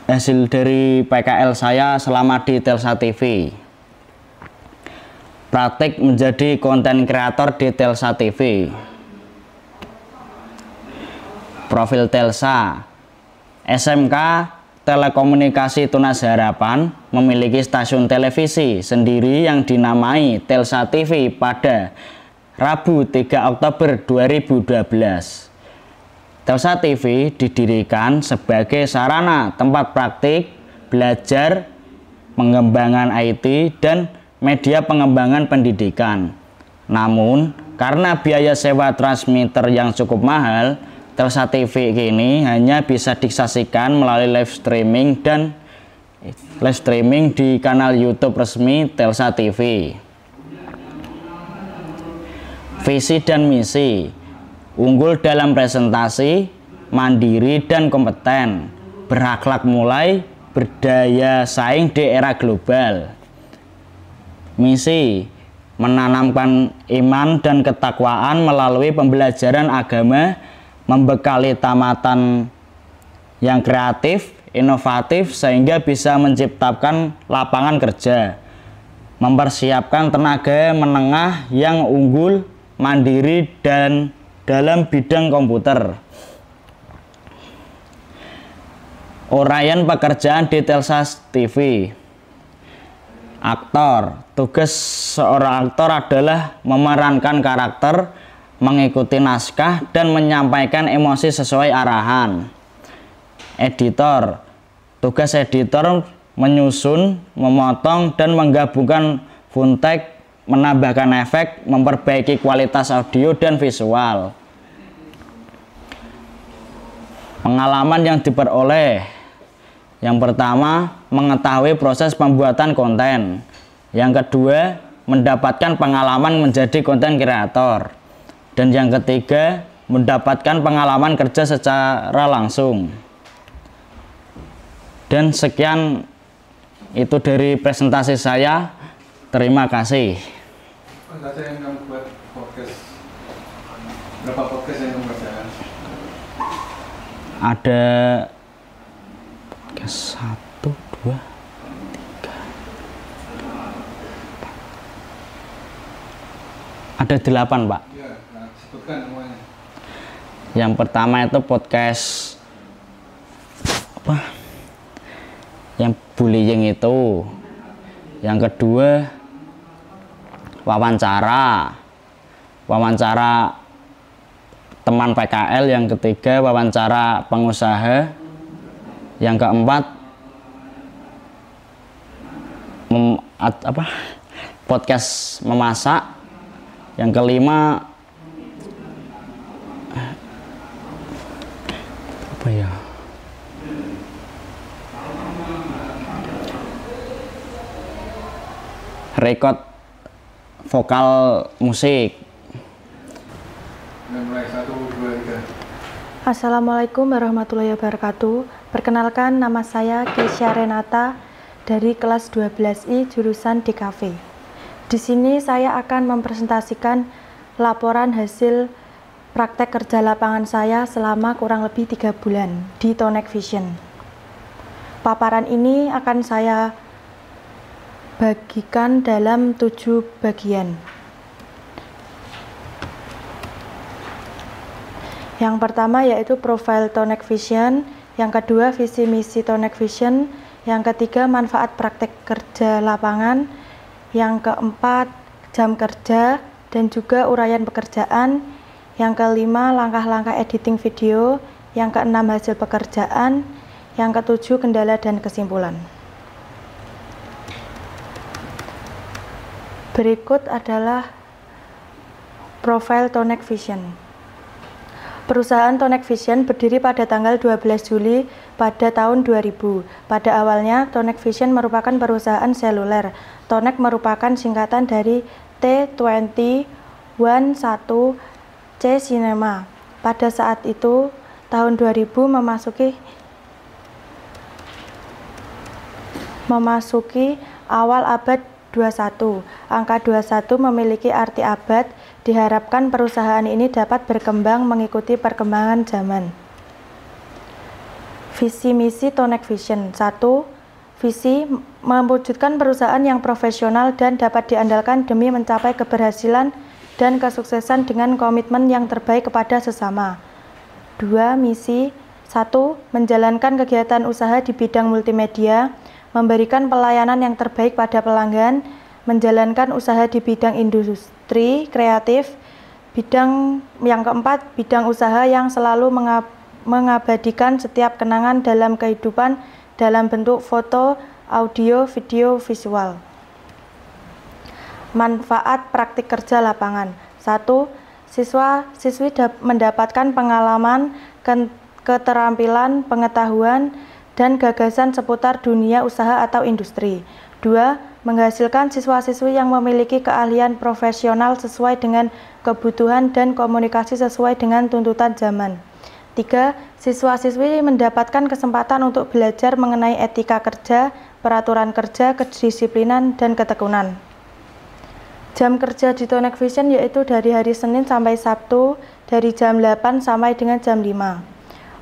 [SPEAKER 6] hasil dari PKL saya selama di Telsa TV. Praktik menjadi konten kreator di Telsa TV. Profil Telsa. SMK Telekomunikasi Tunas Harapan memiliki stasiun televisi sendiri yang dinamai Telsa TV pada Rabu 3 Oktober 2012. Telsa TV didirikan sebagai sarana tempat praktik, belajar, pengembangan IT, dan media pengembangan pendidikan. Namun, karena biaya sewa transmitter yang cukup mahal, Telsa TV kini hanya bisa disaksikan melalui live streaming di kanal YouTube resmi Telsa TV. Visi dan misi: unggul dalam presentasi, mandiri dan kompeten, berakhlak mulai, berdaya saing di era global. Misi: menanamkan iman dan ketakwaan melalui pembelajaran agama, membekali tamatan yang kreatif, inovatif sehingga bisa menciptakan lapangan kerja, mempersiapkan tenaga menengah yang unggul, mandiri dan dalam bidang komputer. Uraian pekerjaan di Telsa TV. Aktor. Tugas seorang aktor adalah memerankan karakter, mengikuti naskah, dan menyampaikan emosi sesuai arahan. Editor. Tugas editor menyusun, memotong, dan menggabungkan footage, menambahkan efek, memperbaiki kualitas audio dan visual. Pengalaman yang diperoleh: yang pertama, mengetahui proses pembuatan konten. Yang kedua, mendapatkan pengalaman menjadi konten kreator. Dan yang ketiga, mendapatkan pengalaman kerja secara langsung. Dan sekian itu dari presentasi saya. Terima kasih.
[SPEAKER 2] Saja yang kamu buat podcast, berapa podcast yang kamu kerjakan?
[SPEAKER 6] Ada podcast 1, 2, 3, 4. Ada 8, Pak.
[SPEAKER 2] Iya, nah, sebutkan semuanya.
[SPEAKER 6] Yang pertama itu podcast apa? Yang bullying itu. Yang kedua wawancara teman PKL. Yang ketiga wawancara pengusaha. Yang keempat podcast memasak. Yang kelima apa ya, rekod vokal musik.
[SPEAKER 2] Mulai 1, 2, 3.
[SPEAKER 7] Assalamualaikum warahmatullahi wabarakatuh. Perkenalkan, nama saya Keisha Renata dari kelas 12I jurusan DKV. Di sini saya akan mempresentasikan laporan hasil praktek kerja lapangan saya selama kurang lebih 3 bulan di Tonek Vision. Paparan ini akan saya bagikan dalam 7 bagian. Yang pertama yaitu profil Tonek Vision, yang kedua visi misi Tonek Vision, yang ketiga manfaat praktek kerja lapangan, yang keempat jam kerja dan juga uraian pekerjaan, yang kelima langkah-langkah editing video, yang keenam hasil pekerjaan, yang ketujuh kendala dan kesimpulan. Berikut adalah profil Tonek Vision. Perusahaan Tonek Vision berdiri pada tanggal 12 Juli pada tahun 2000. Pada awalnya, Tonek Vision merupakan perusahaan seluler. Tonek merupakan singkatan dari T21C Cinema. Pada saat itu, tahun 2000 memasuki awal abad 21. Angka 21 memiliki arti abad. Diharapkan perusahaan ini dapat berkembang mengikuti perkembangan zaman. Visi misi Tonek Vision. 1. Visi mewujudkan perusahaan yang profesional dan dapat diandalkan demi mencapai keberhasilan dan kesuksesan dengan komitmen yang terbaik kepada sesama. 2. Misi. 1. Menjalankan kegiatan usaha di bidang multimedia, memberikan pelayanan yang terbaik pada pelanggan, menjalankan usaha di bidang industri kreatif. Yang keempat, bidang usaha yang selalu mengabadikan setiap kenangan dalam kehidupan dalam bentuk foto, audio, video, visual. Manfaat praktik kerja lapangan. 1. Siswa-siswi mendapatkan pengalaman, keterampilan, pengetahuan, dan gagasan seputar dunia usaha atau industri. 2. Menghasilkan siswa-siswi yang memiliki keahlian profesional sesuai dengan kebutuhan dan komunikasi sesuai dengan tuntutan zaman. 3. Siswa-siswi mendapatkan kesempatan untuk belajar mengenai etika kerja, peraturan kerja, kedisiplinan, dan ketekunan. Jam kerja di Tonek Vision yaitu dari hari Senin sampai Sabtu dari jam 8 sampai dengan jam 5.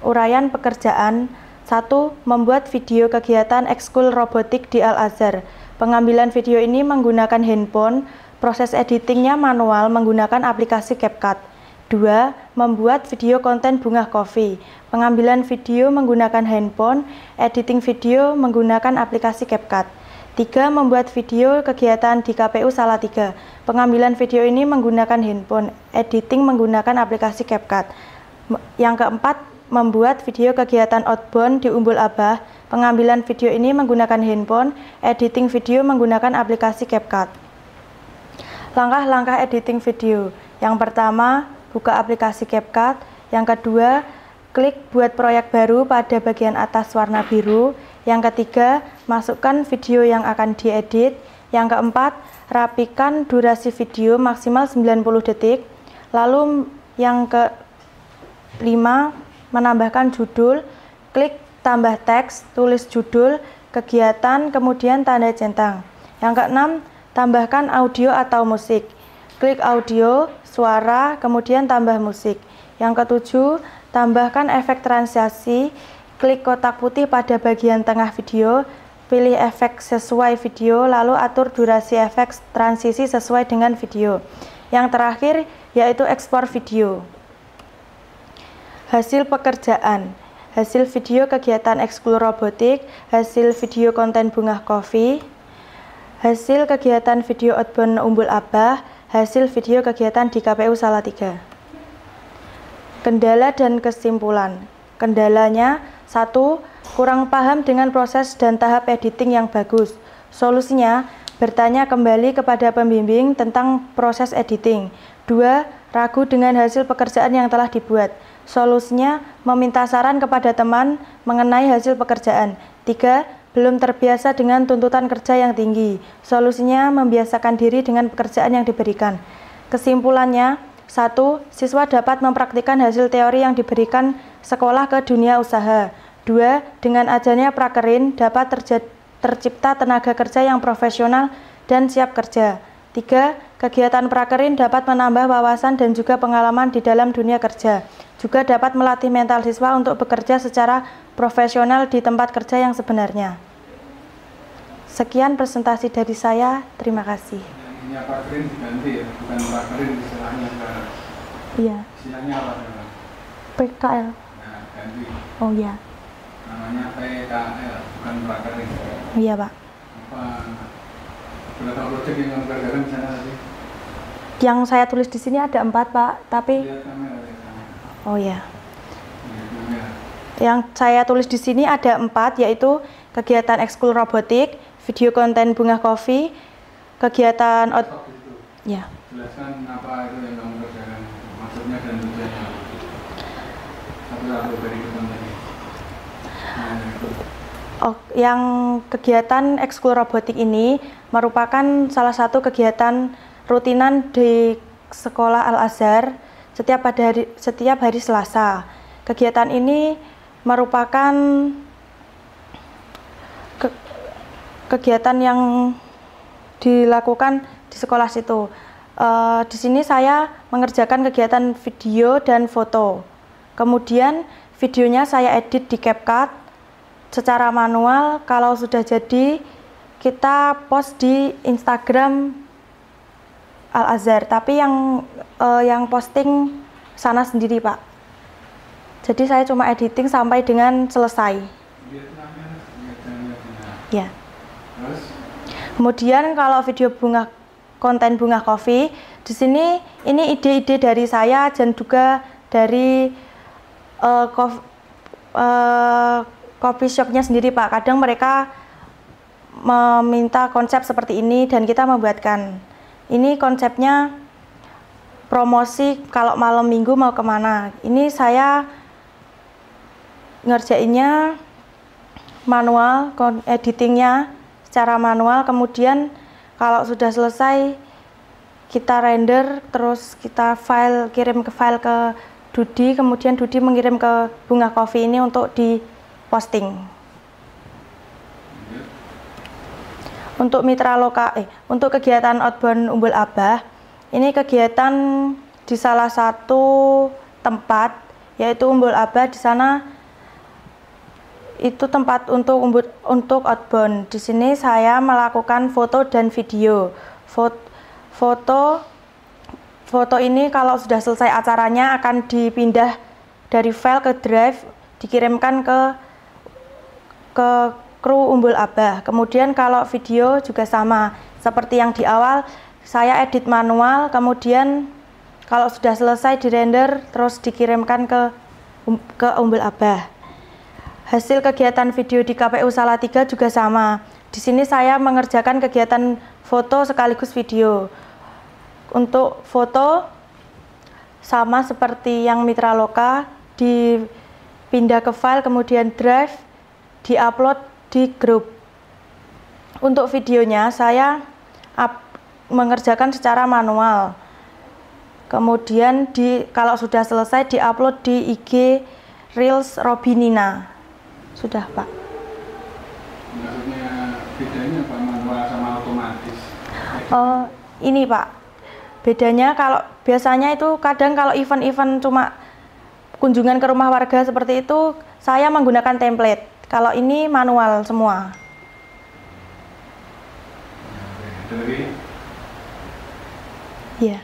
[SPEAKER 7] Uraian pekerjaan. 1. Membuat video kegiatan ekskul robotik di Al-Azhar. Pengambilan video ini menggunakan handphone, proses editingnya manual menggunakan aplikasi CapCut. 2. Membuat video konten Bunga Coffee. Pengambilan video menggunakan handphone, editing video menggunakan aplikasi CapCut. 3. Membuat video kegiatan di KPU Salatiga. Pengambilan video ini menggunakan handphone, editing menggunakan aplikasi CapCut. Yang keempat, membuat video kegiatan outbound di Umbul Abah. Pengambilan video ini menggunakan handphone, editing video menggunakan aplikasi CapCut. Langkah-langkah editing video. Yang pertama, buka aplikasi CapCut. Yang kedua, klik buat proyek baru pada bagian atas warna biru. Yang ketiga, masukkan video yang akan diedit. Yang keempat, rapikan durasi video maksimal 90 detik. Lalu yang kelima, menambahkan judul. Klik tambah teks, tulis judul, kegiatan, kemudian tanda centang. Yang keenam, tambahkan audio atau musik. Klik audio, suara, kemudian tambah musik. Yang ketujuh, tambahkan efek transiasi. Klik kotak putih pada bagian tengah video, pilih efek sesuai video, lalu atur durasi efek transisi sesuai dengan video. Yang terakhir, yaitu ekspor video. Hasil pekerjaan. Hasil video kegiatan ekskul robotik, hasil video konten Bunga Coffee, hasil kegiatan video outbound Umbul Abah, hasil video kegiatan di KPU Salatiga. Kendala dan kesimpulan. Kendalanya, 1. Kurang paham dengan proses dan tahap editing yang bagus. Solusinya, bertanya kembali kepada pembimbing tentang proses editing. 2. Ragu dengan hasil pekerjaan yang telah dibuat. Solusinya, meminta saran kepada teman mengenai hasil pekerjaan. 3. Belum terbiasa dengan tuntutan kerja yang tinggi. Solusinya, membiasakan diri dengan pekerjaan yang diberikan. Kesimpulannya, 1. Siswa dapat mempraktikkan hasil teori yang diberikan sekolah ke dunia usaha. 2. Dengan adanya prakerin dapat tercipta tenaga kerja yang profesional dan siap kerja. 3. Kegiatan prakerin dapat menambah wawasan dan juga pengalaman di dalam dunia kerja. Juga dapat melatih mental siswa untuk bekerja secara profesional di tempat kerja yang sebenarnya. Sekian presentasi dari saya, terima kasih.
[SPEAKER 2] Ini prakerin diganti ya, bukan prakerin istilahnya sekarang.
[SPEAKER 7] Iya.
[SPEAKER 2] Istilahnya apa?
[SPEAKER 7] PKL.
[SPEAKER 2] Nah, ganti.
[SPEAKER 7] Oh iya.
[SPEAKER 2] Namanya PKL, bukan prakerin.
[SPEAKER 7] Iya, Pak.
[SPEAKER 2] Apa? Berapa proyek yang kamu kerjakan di sana tadi?
[SPEAKER 7] Yang saya tulis di sini ada 4, Pak, tapi
[SPEAKER 2] Lihat kamera, lihat kamera.
[SPEAKER 7] oh ya.
[SPEAKER 2] Lihat kamera.
[SPEAKER 7] Yang saya tulis di sini ada 4, yaitu kegiatan ekskul robotik, video konten Bunga Coffee, kegiatan
[SPEAKER 2] Stop itu.
[SPEAKER 7] ya.
[SPEAKER 2] Jelaskan apa itu yang kamu kerjakan, maksudnya dan tujuannya. Satu-satu dari depan tadi. Nah, itu.
[SPEAKER 7] Oh, yang kegiatan ekskul robotik ini merupakan salah satu kegiatan rutinan di sekolah Al-Azhar setiap hari Selasa. Kegiatan ini merupakan kegiatan yang dilakukan di sekolah situ. Di sini saya mengerjakan kegiatan video dan foto. Kemudian videonya saya edit di CapCut. secara manual. Kalau sudah jadi, kita post di Instagram Al-Azhar, tapi yang posting sana sendiri, Pak. Jadi saya cuma editing sampai dengan selesai. Ya. Kemudian kalau video konten bunga coffee, di sini ini ide-ide dari saya dan juga dari coffee shopnya sendiri, Pak. Kadang mereka meminta konsep seperti ini dan kita membuatkan. Ini konsepnya promosi kalau malam minggu mau kemana. Ini saya ngerjainnya manual, editingnya secara manual, kemudian kalau sudah selesai kita render, terus kita kirim ke file ke Dudi, kemudian Dudi mengirim ke Bunga Coffee ini untuk diposting. Untuk mitra lokal, untuk kegiatan outbound Umbul Abah, ini kegiatan di salah satu tempat, yaitu Umbul Abah. Di sana itu tempat untuk outbound. Di sini saya melakukan foto dan video. Foto ini kalau sudah selesai acaranya akan dipindah dari file ke drive, dikirimkan ke kru Umbul Abah. Kemudian kalau video juga sama, seperti yang di awal saya edit manual, kemudian kalau sudah selesai dirender terus dikirimkan ke Umbul Abah. Hasil kegiatan video di KPU Salatiga juga sama. Di sini saya mengerjakan kegiatan foto sekaligus video. Untuk foto sama seperti yang mitra loka, dipindah ke file, kemudian drive, diupload di grup. Untuk videonya saya mengerjakan secara manual. Kemudian kalau sudah selesai diupload di IG Reels Robinina. Sudah, Pak.
[SPEAKER 2] Maksudnya bedanya apa manual sama otomatis?
[SPEAKER 7] Ini, Pak. Bedanya kalau biasanya itu kadang kalau event-event cuma kunjungan ke rumah warga seperti itu, saya menggunakan template. Kalau ini manual semua.
[SPEAKER 2] Dari?
[SPEAKER 7] Iya.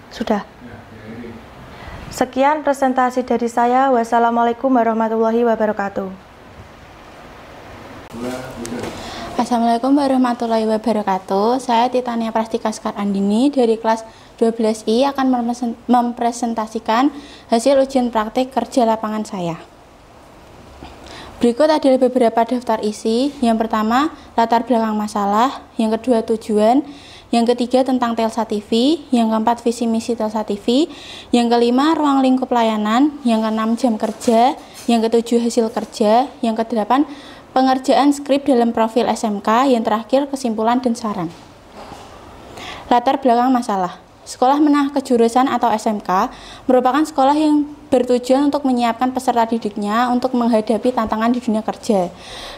[SPEAKER 7] Sudah. Sekian presentasi dari saya. Wassalamualaikum warahmatullahi wabarakatuh.
[SPEAKER 8] Assalamualaikum warahmatullahi wabarakatuh. Saya Titania Prastika Sekar Andini dari kelas 12I akan mempresentasikan hasil ujian praktik kerja lapangan saya. Berikut adalah beberapa daftar isi. Yang pertama, latar belakang masalah. Yang kedua, tujuan. Yang ketiga, tentang Telsa TV. Yang keempat, visi misi Telsa TV. Yang kelima, ruang lingkup layanan. Yang keenam, jam kerja. Yang ketujuh, hasil kerja. Yang kedelapan, pengerjaan skrip dalam profil SMK. Yang terakhir, kesimpulan dan saran. Latar belakang masalah. Sekolah Menengah Kejurusan atau SMK merupakan sekolah yang bertujuan untuk menyiapkan peserta didiknya untuk menghadapi tantangan di dunia kerja,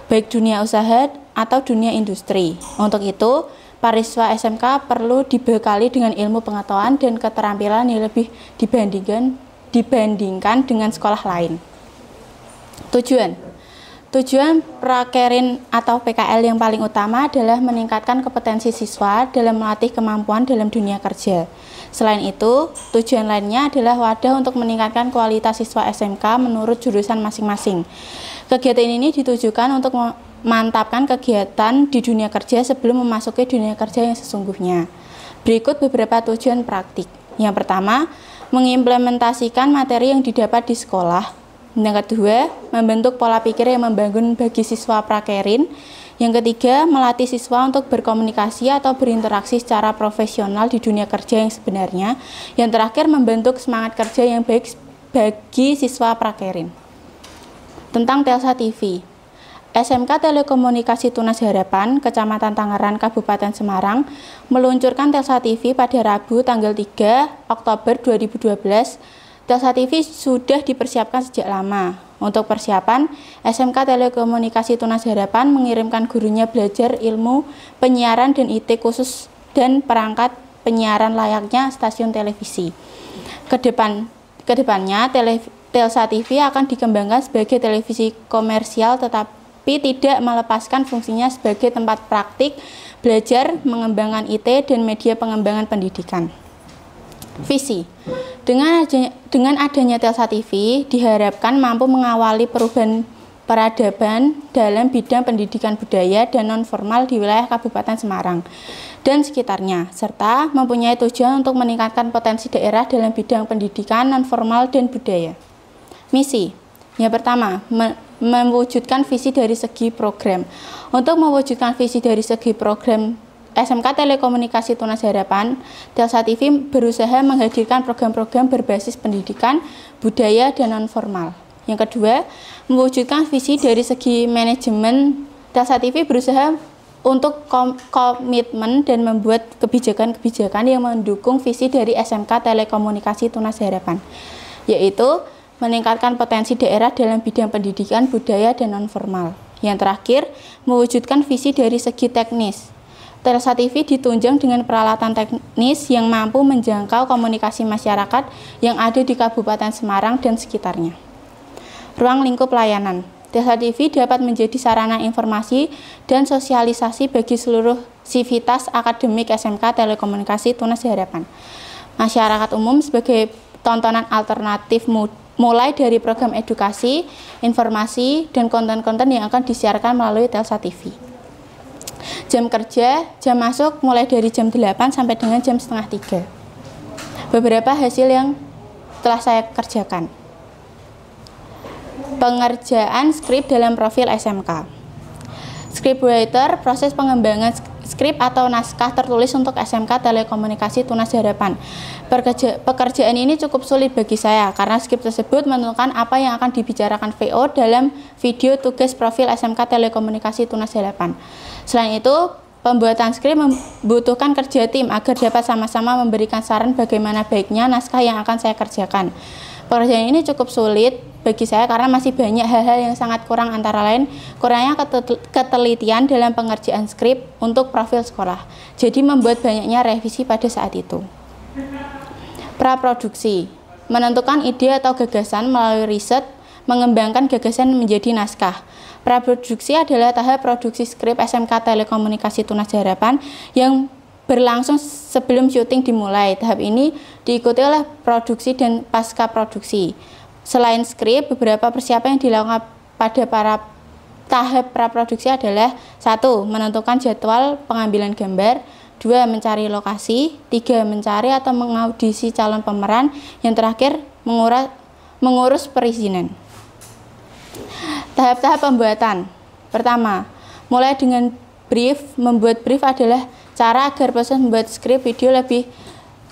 [SPEAKER 8] baik dunia usaha atau dunia industri. Untuk itu, para siswa SMK perlu dibekali dengan ilmu pengetahuan dan keterampilan yang lebih dibandingkan dengan sekolah lain. Tujuan Prakerin atau PKL yang paling utama adalah meningkatkan kompetensi siswa dalam melatih kemampuan dalam dunia kerja. Selain itu, tujuan lainnya adalah wadah untuk meningkatkan kualitas siswa SMK menurut jurusan masing-masing. Kegiatan ini ditujukan untuk memantapkan kegiatan di dunia kerja sebelum memasuki dunia kerja yang sesungguhnya. Berikut beberapa tujuan praktik. Yang pertama, mengimplementasikan materi yang didapat di sekolah. Yang kedua, membentuk pola pikir yang membangun bagi siswa prakerin. Yang ketiga, melatih siswa untuk berkomunikasi atau berinteraksi secara profesional di dunia kerja yang sebenarnya. Yang terakhir, membentuk semangat kerja yang baik bagi siswa prakerin. Tentang Telsa TV. SMK Telekomunikasi Tunas Harapan, Kecamatan Tangerang, Kabupaten Semarang, meluncurkan Telsa TV pada Rabu tanggal 3 Oktober 2012. Telsa TV sudah dipersiapkan sejak lama. Untuk persiapan, SMK Telekomunikasi Tunas Harapan mengirimkan gurunya belajar ilmu penyiaran dan IT khusus dan perangkat penyiaran layaknya stasiun televisi. Kedepannya, Telsa TV akan dikembangkan sebagai televisi komersial tetap tetapi tidak melepaskan fungsinya sebagai tempat praktik, belajar, mengembangkan IT, dan media pengembangan pendidikan. Visi. Dengan adanya Telsa TV diharapkan mampu mengawali perubahan peradaban dalam bidang pendidikan budaya dan non-formal di wilayah Kabupaten Semarang dan sekitarnya, serta mempunyai tujuan untuk meningkatkan potensi daerah dalam bidang pendidikan non-formal dan budaya. Misi. Yang pertama, mewujudkan visi dari segi program. Untuk mewujudkan visi dari segi program SMK Telekomunikasi Tunas Harapan, Telsa TV berusaha menghadirkan program-program berbasis pendidikan, budaya, dan non-formal. Yang kedua, mewujudkan visi dari segi manajemen. Telsa TV berusaha untuk komitmen dan membuat kebijakan-kebijakan yang mendukung visi dari SMK Telekomunikasi Tunas Harapan, yaitu meningkatkan potensi daerah dalam bidang pendidikan, budaya, dan non-formal. Yang terakhir, mewujudkan visi dari segi teknis. Telsa TV ditunjang dengan peralatan teknis yang mampu menjangkau komunikasi masyarakat yang ada di Kabupaten Semarang dan sekitarnya. Ruang lingkup layanan. Telsa TV dapat menjadi sarana informasi dan sosialisasi bagi seluruh sivitas akademik SMK Telekomunikasi Tunas Harapan. Masyarakat umum sebagai tontonan alternatif mulai dari program edukasi, informasi, dan konten-konten yang akan disiarkan melalui Telsa TV. Jam kerja, jam masuk mulai dari jam 8 sampai dengan jam setengah 3. Beberapa hasil yang telah saya kerjakan. Pengerjaan skrip dalam profil SMK. Scriptwriter, proses pengembangan skrip atau naskah tertulis untuk SMK Telekomunikasi Tunas Harapan. Pekerjaan ini cukup sulit bagi saya karena skrip tersebut menentukan apa yang akan dibicarakan VO dalam video tugas profil SMK Telekomunikasi Tunas Harapan. Selain itu, pembuatan skrip membutuhkan kerja tim agar dapat sama-sama memberikan saran bagaimana baiknya naskah yang akan saya kerjakan. Pekerjaan ini cukup sulit bagi saya karena masih banyak hal-hal yang sangat kurang, antara lain kurangnya ketelitian dalam pengerjaan skrip untuk profil sekolah. Jadi membuat banyaknya revisi pada saat itu. Praproduksi, menentukan ide atau gagasan melalui riset, mengembangkan gagasan menjadi naskah. Praproduksi adalah tahap produksi skrip SMK Telekomunikasi Tunas Harapan yang berlangsung sebelum syuting dimulai. Tahap ini diikuti oleh produksi dan pasca produksi. Selain skrip, beberapa persiapan yang dilakukan pada para tahap praproduksi adalah 1. Menentukan jadwal pengambilan gambar, 2. Mencari lokasi, 3. Mencari atau mengaudisi calon pemeran, yang terakhir mengurus perizinan. Tahap-tahap pembuatan. Pertama, mulai dengan brief. Membuat brief adalah cara agar proses membuat skrip video lebih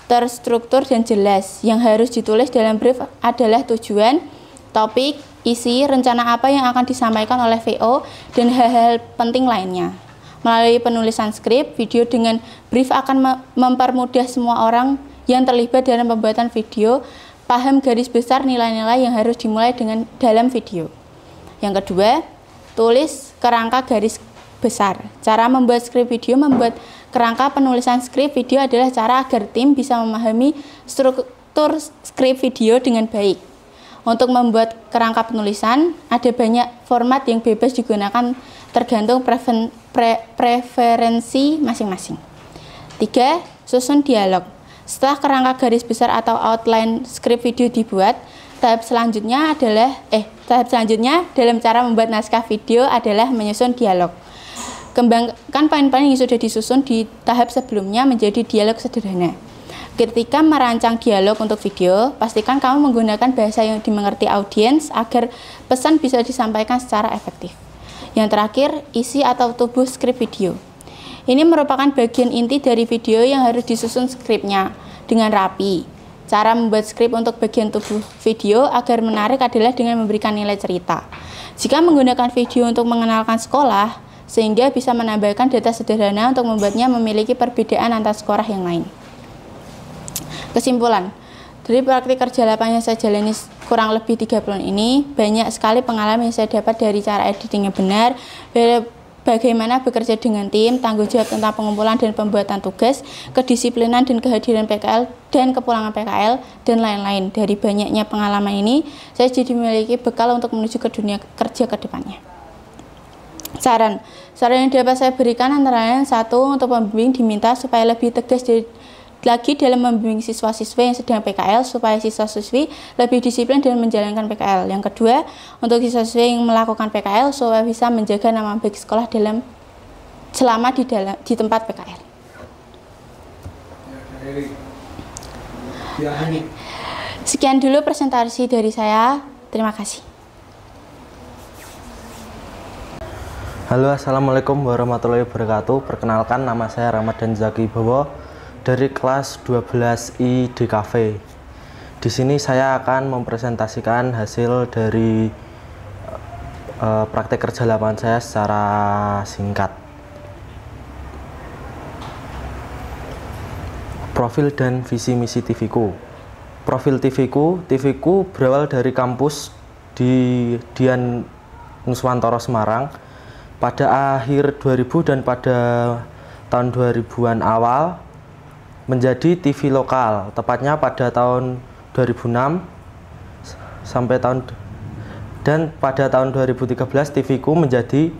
[SPEAKER 8] terstruktur dan jelas. Yang harus ditulis dalam brief adalah tujuan, topik, isi, rencana apa yang akan disampaikan oleh VO, dan hal-hal penting lainnya. Melalui penulisan skrip, video dengan brief akan mempermudah semua orang yang terlibat dalam pembuatan video paham garis besar nilai-nilai yang harus dimulai dalam video. Yang kedua, tulis kerangka garis besar. Cara membuat skrip video. Membuat kerangka penulisan skrip video adalah cara agar tim bisa memahami struktur skrip video dengan baik. Untuk membuat kerangka penulisan, ada banyak format yang bebas digunakan tergantung preferensi masing-masing. 3. Susun dialog. Setelah kerangka garis besar atau outline skrip video dibuat, tahap selanjutnya dalam cara membuat naskah video adalah menyusun dialog. Kembangkan poin-poin yang sudah disusun di tahap sebelumnya menjadi dialog sederhana. Ketika merancang dialog untuk video, pastikan kamu menggunakan bahasa yang dimengerti audiens agar pesan bisa disampaikan secara efektif. Yang terakhir, isi atau tubuh skrip video. Ini merupakan bagian inti dari video yang harus disusun skripnya dengan rapi. Cara membuat skrip untuk bagian tubuh video agar menarik adalah dengan memberikan nilai cerita. Jika menggunakan video untuk mengenalkan sekolah, sehingga bisa menambahkan data sederhana untuk membuatnya memiliki perbedaan antar sekolah yang lain. Kesimpulan, dari praktik kerja lapangan yang saya jalani kurang lebih 3 bulan ini, banyak sekali pengalaman yang saya dapat dari cara editing yang benar, bagaimana bekerja dengan tim, tanggung jawab tentang pengumpulan dan pembuatan tugas, kedisiplinan dan kehadiran PKL dan kepulangan PKL, dan lain-lain. Dari banyaknya pengalaman ini, saya jadi memiliki bekal untuk menuju ke dunia kerja ke depannya. Saran yang dapat saya berikan antara lain: 1. Untuk pembimbing diminta supaya lebih tegas lagi dalam membimbing siswa-siswi yang sedang PKL supaya siswa-siswi lebih disiplin dalam menjalankan PKL. Yang kedua, untuk siswa-siswi yang melakukan PKL supaya bisa menjaga nama baik sekolah selama di tempat PKL. Sekian dulu presentasi dari saya. Terima kasih.
[SPEAKER 1] Halo, assalamualaikum warahmatullahi wabarakatuh. Perkenalkan, nama saya Ramadan Zaki Bowo dari kelas 12I DKV. Di sini saya akan mempresentasikan hasil dari praktek kerja lapangan saya secara singkat. Profil dan visi misi TVku. Profil TVku berawal dari kampus di Dian Nuswantoro Semarang pada akhir 2000 dan pada tahun 2000-an awal menjadi TV lokal, tepatnya pada tahun 2006 sampai pada tahun 2013 TVku menjadi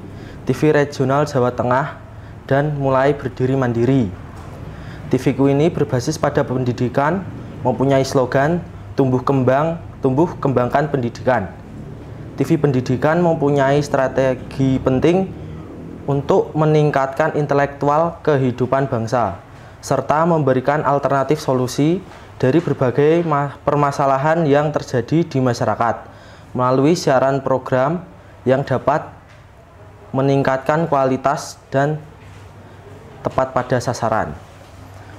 [SPEAKER 1] TV regional Jawa Tengah dan mulai berdiri mandiri. TVku ini berbasis pada pendidikan, mempunyai slogan tumbuh kembangkan pendidikan. TV pendidikan mempunyai strategi penting untuk meningkatkan intelektual kehidupan bangsa, serta memberikan alternatif solusi dari berbagai permasalahan yang terjadi di masyarakat melalui siaran program yang dapat meningkatkan kualitas dan tepat pada sasaran.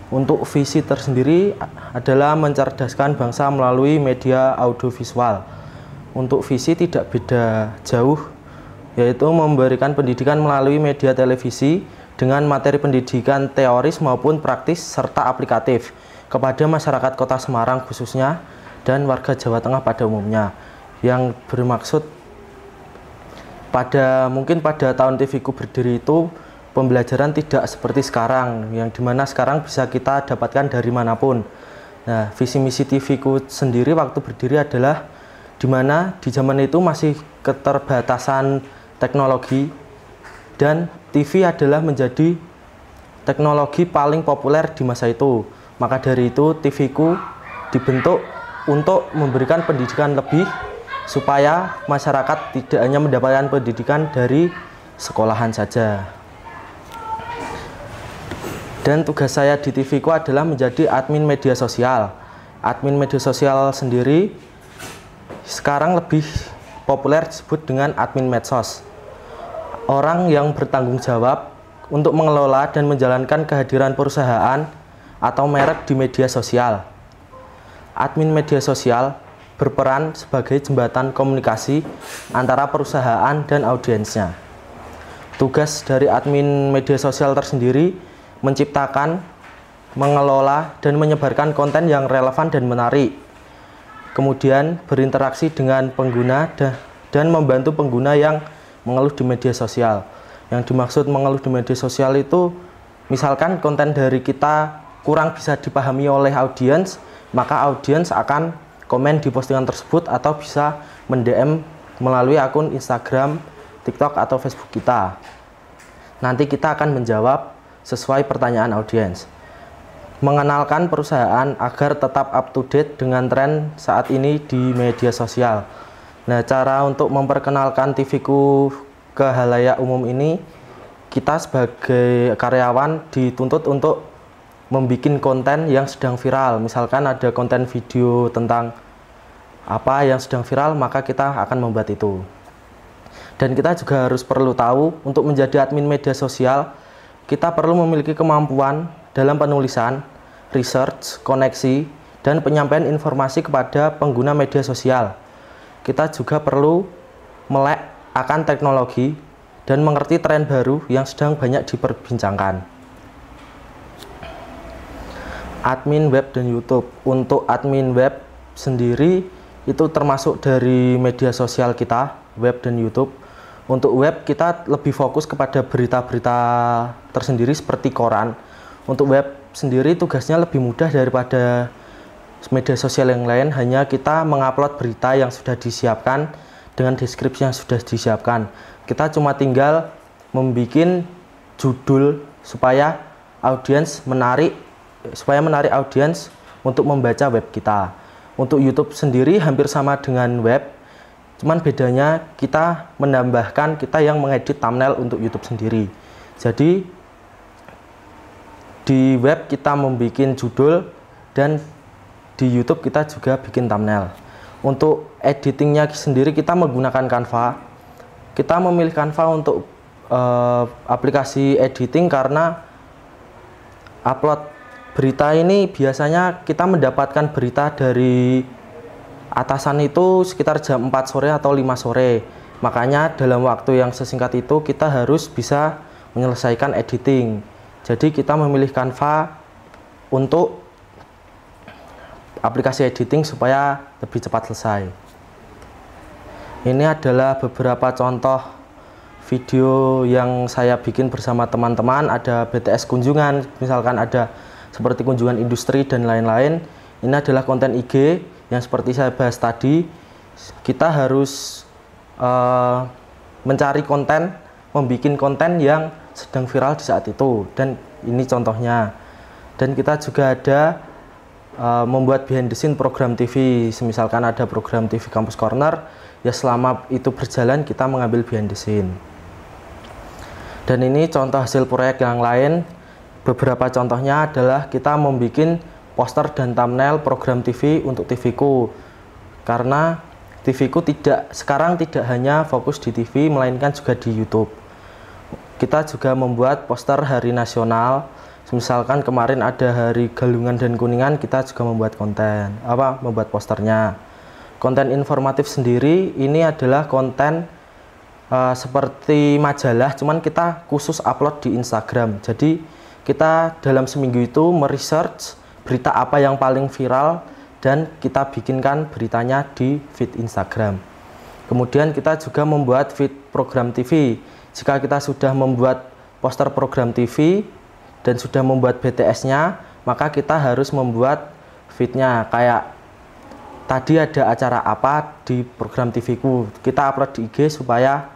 [SPEAKER 1] Untuk visi tersendiri adalah mencerdaskan bangsa melalui media audiovisual. Untuk visi tidak beda jauh, yaitu memberikan pendidikan melalui media televisi dengan materi pendidikan teoris maupun praktis serta aplikatif kepada masyarakat Kota Semarang khususnya dan warga Jawa Tengah pada umumnya, yang bermaksud mungkin pada tahun TVku berdiri itu pembelajaran tidak seperti sekarang, yang dimana sekarang bisa kita dapatkan dari manapun. Nah, visi misi TVku sendiri waktu berdiri adalah dimana di zaman itu masih keterbatasan teknologi dan TV adalah menjadi teknologi paling populer di masa itu. Maka dari itu TVku dibentuk untuk memberikan pendidikan lebih supaya masyarakat tidak hanya mendapatkan pendidikan dari sekolahan saja. Dan tugas saya di TVku adalah menjadi admin media sosial. Admin media sosial sendiri sekarang lebih populer disebut dengan admin medsos. Orang yang bertanggung jawab untuk mengelola dan menjalankan kehadiran perusahaan atau merek di media sosial. Admin media sosial berperan sebagai jembatan komunikasi antara perusahaan dan audiensnya. Tugas dari admin media sosial tersendiri menciptakan, mengelola, dan menyebarkan konten yang relevan dan menarik. Kemudian berinteraksi dengan pengguna dan membantu pengguna yang mengeluh di media sosial. Yang dimaksud mengeluh di media sosial itu misalkan konten dari kita kurang bisa dipahami oleh audiens, maka audiens akan komen di postingan tersebut atau bisa mend-DM melalui akun Instagram, TikTok, atau Facebook kita. Nanti kita akan menjawab sesuai pertanyaan audiens. Mengenalkan perusahaan agar tetap up to date dengan tren saat ini di media sosial. Nah, cara untuk memperkenalkan TVku ke halayak umum ini, kita sebagai karyawan dituntut untuk membuat konten yang sedang viral. Misalkan ada konten video tentang apa yang sedang viral, maka kita akan membuat itu. Dan kita juga harus perlu tahu, untuk menjadi admin media sosial, kita perlu memiliki kemampuan dalam penulisan, research, koneksi, dan penyampaian informasi kepada pengguna media sosial. Kita juga perlu melek akan teknologi dan mengerti tren baru yang sedang banyak diperbincangkan. Admin web dan YouTube. Untuk admin web sendiri itu termasuk dari media sosial kita, web dan YouTube. Untuk web kita lebih fokus kepada berita-berita tersendiri seperti koran. Untuk web sendiri tugasnya lebih mudah daripada media sosial yang lain, hanya kita mengupload berita yang sudah disiapkan dengan deskripsi yang sudah disiapkan. Kita cuma tinggal
[SPEAKER 9] membuat judul supaya menarik audiens untuk membaca web kita. Untuk YouTube sendiri hampir sama dengan web, cuman bedanya kita menambahkan, kita yang mengedit thumbnail untuk YouTube sendiri. Jadi di web kita membuat judul dan di YouTube kita juga bikin thumbnail. Untuk editingnya sendiri kita menggunakan Canva. Kita memilih Canva untuk aplikasi editing karena upload berita ini biasanya kita mendapatkan berita dari atasan itu sekitar jam 4 sore atau 5 sore. Makanya dalam waktu yang sesingkat itu kita harus bisa menyelesaikan editing. Jadi kita memilih Canva untuk aplikasi editing supaya lebih cepat selesai. Ini adalah beberapa contoh video yang saya bikin bersama teman-teman. Ada BTS kunjungan, misalkan ada seperti kunjungan industri dan lain-lain. Ini adalah konten IG yang seperti saya bahas tadi. Kita harus mencari konten, membuat konten yang sedang viral di saat itu. Dan ini contohnya. Dan kita juga ada membuat behind the scene program TV. Misalkan ada program TV Campus Corner, ya selama itu berjalan kita mengambil behind the scene. Dan ini contoh hasil proyek yang lain. Beberapa contohnya adalah kita membuat poster dan thumbnail program TV untuk TV-ku. Karena TV-ku sekarang tidak hanya fokus di TV, melainkan juga di YouTube. Kita juga membuat poster hari nasional. Misalkan kemarin ada hari Galungan dan Kuningan, kita juga membuat membuat posternya. Konten informatif sendiri ini adalah konten seperti majalah, cuman kita khusus upload di Instagram. Jadi kita dalam seminggu itu meresearch berita apa yang paling viral dan kita bikinkan beritanya di feed Instagram. Kemudian kita juga membuat feed program TV. Jika kita sudah membuat poster program TV dan sudah membuat BTS-nya, maka kita harus membuat feed-nya. Kayak tadi ada acara apa di program TV-ku, kita upload di IG supaya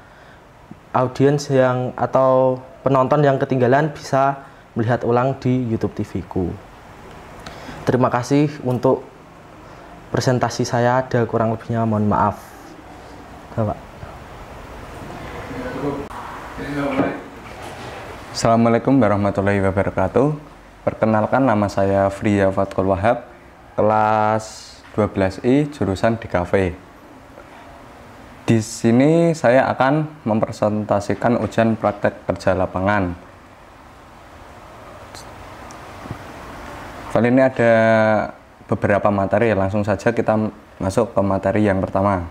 [SPEAKER 9] audiens atau penonton yang ketinggalan bisa melihat ulang di YouTube TV-ku. Terima kasih untuk presentasi saya, ada kurang lebihnya mohon maaf. Bapak.
[SPEAKER 10] Assalamualaikum warahmatullahi wabarakatuh. Perkenalkan, nama saya Fria Fatkul Wahab, kelas 12I jurusan DKV. Di sini saya akan mempresentasikan ujian praktek kerja lapangan. Kali ini ada beberapa materi, langsung saja kita masuk ke materi yang pertama.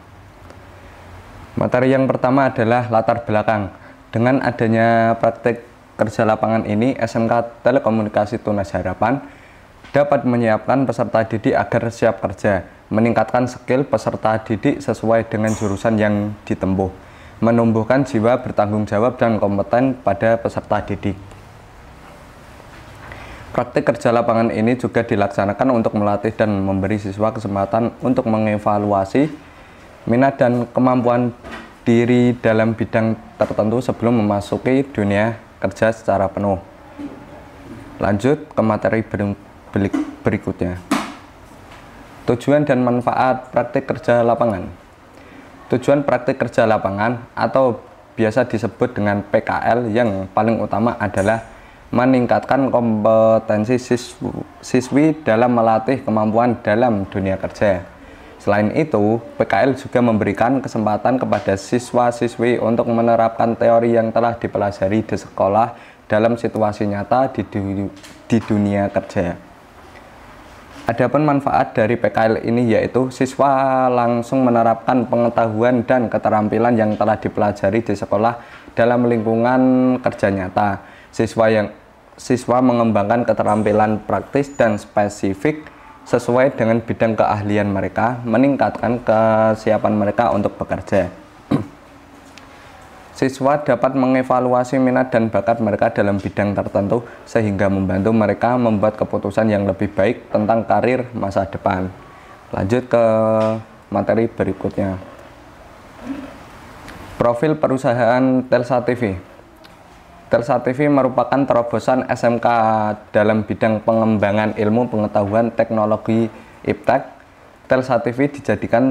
[SPEAKER 10] Materi yang pertama adalah latar belakang. Dengan adanya praktek kerja lapangan ini, SMK Telekomunikasi Tunas Harapan dapat menyiapkan peserta didik agar siap kerja, meningkatkan skill peserta didik sesuai dengan jurusan yang ditempuh, menumbuhkan jiwa bertanggung jawab dan kompeten pada peserta didik. Praktik kerja lapangan ini juga dilaksanakan untuk melatih dan memberi siswa kesempatan untuk mengevaluasi minat dan kemampuan diri dalam bidang tertentu sebelum memasuki dunia kerja secara penuh. Lanjut ke materi berikutnya. Tujuan dan manfaat praktik kerja lapangan. Tujuan praktik kerja lapangan atau biasa disebut dengan PKL yang paling utama adalah meningkatkan kompetensi siswi dalam melatih kemampuan dalam dunia kerja. Selain itu, PKL juga memberikan kesempatan kepada siswa-siswi untuk menerapkan teori yang telah dipelajari di sekolah dalam situasi nyata di dunia kerja. Adapun manfaat dari PKL ini yaitu siswa langsung menerapkan pengetahuan dan keterampilan yang telah dipelajari di sekolah dalam lingkungan kerja nyata. Siswa mengembangkan keterampilan praktis dan spesifik sesuai dengan bidang keahlian mereka, meningkatkan kesiapan mereka untuk bekerja. Siswa dapat mengevaluasi minat dan bakat mereka dalam bidang tertentu sehingga membantu mereka membuat keputusan yang lebih baik tentang karir masa depan. Lanjut ke materi berikutnya. Profil perusahaan Telsa TV. Telsa TV merupakan terobosan SMK dalam bidang pengembangan ilmu pengetahuan teknologi IPTEK. Telsa TV dijadikan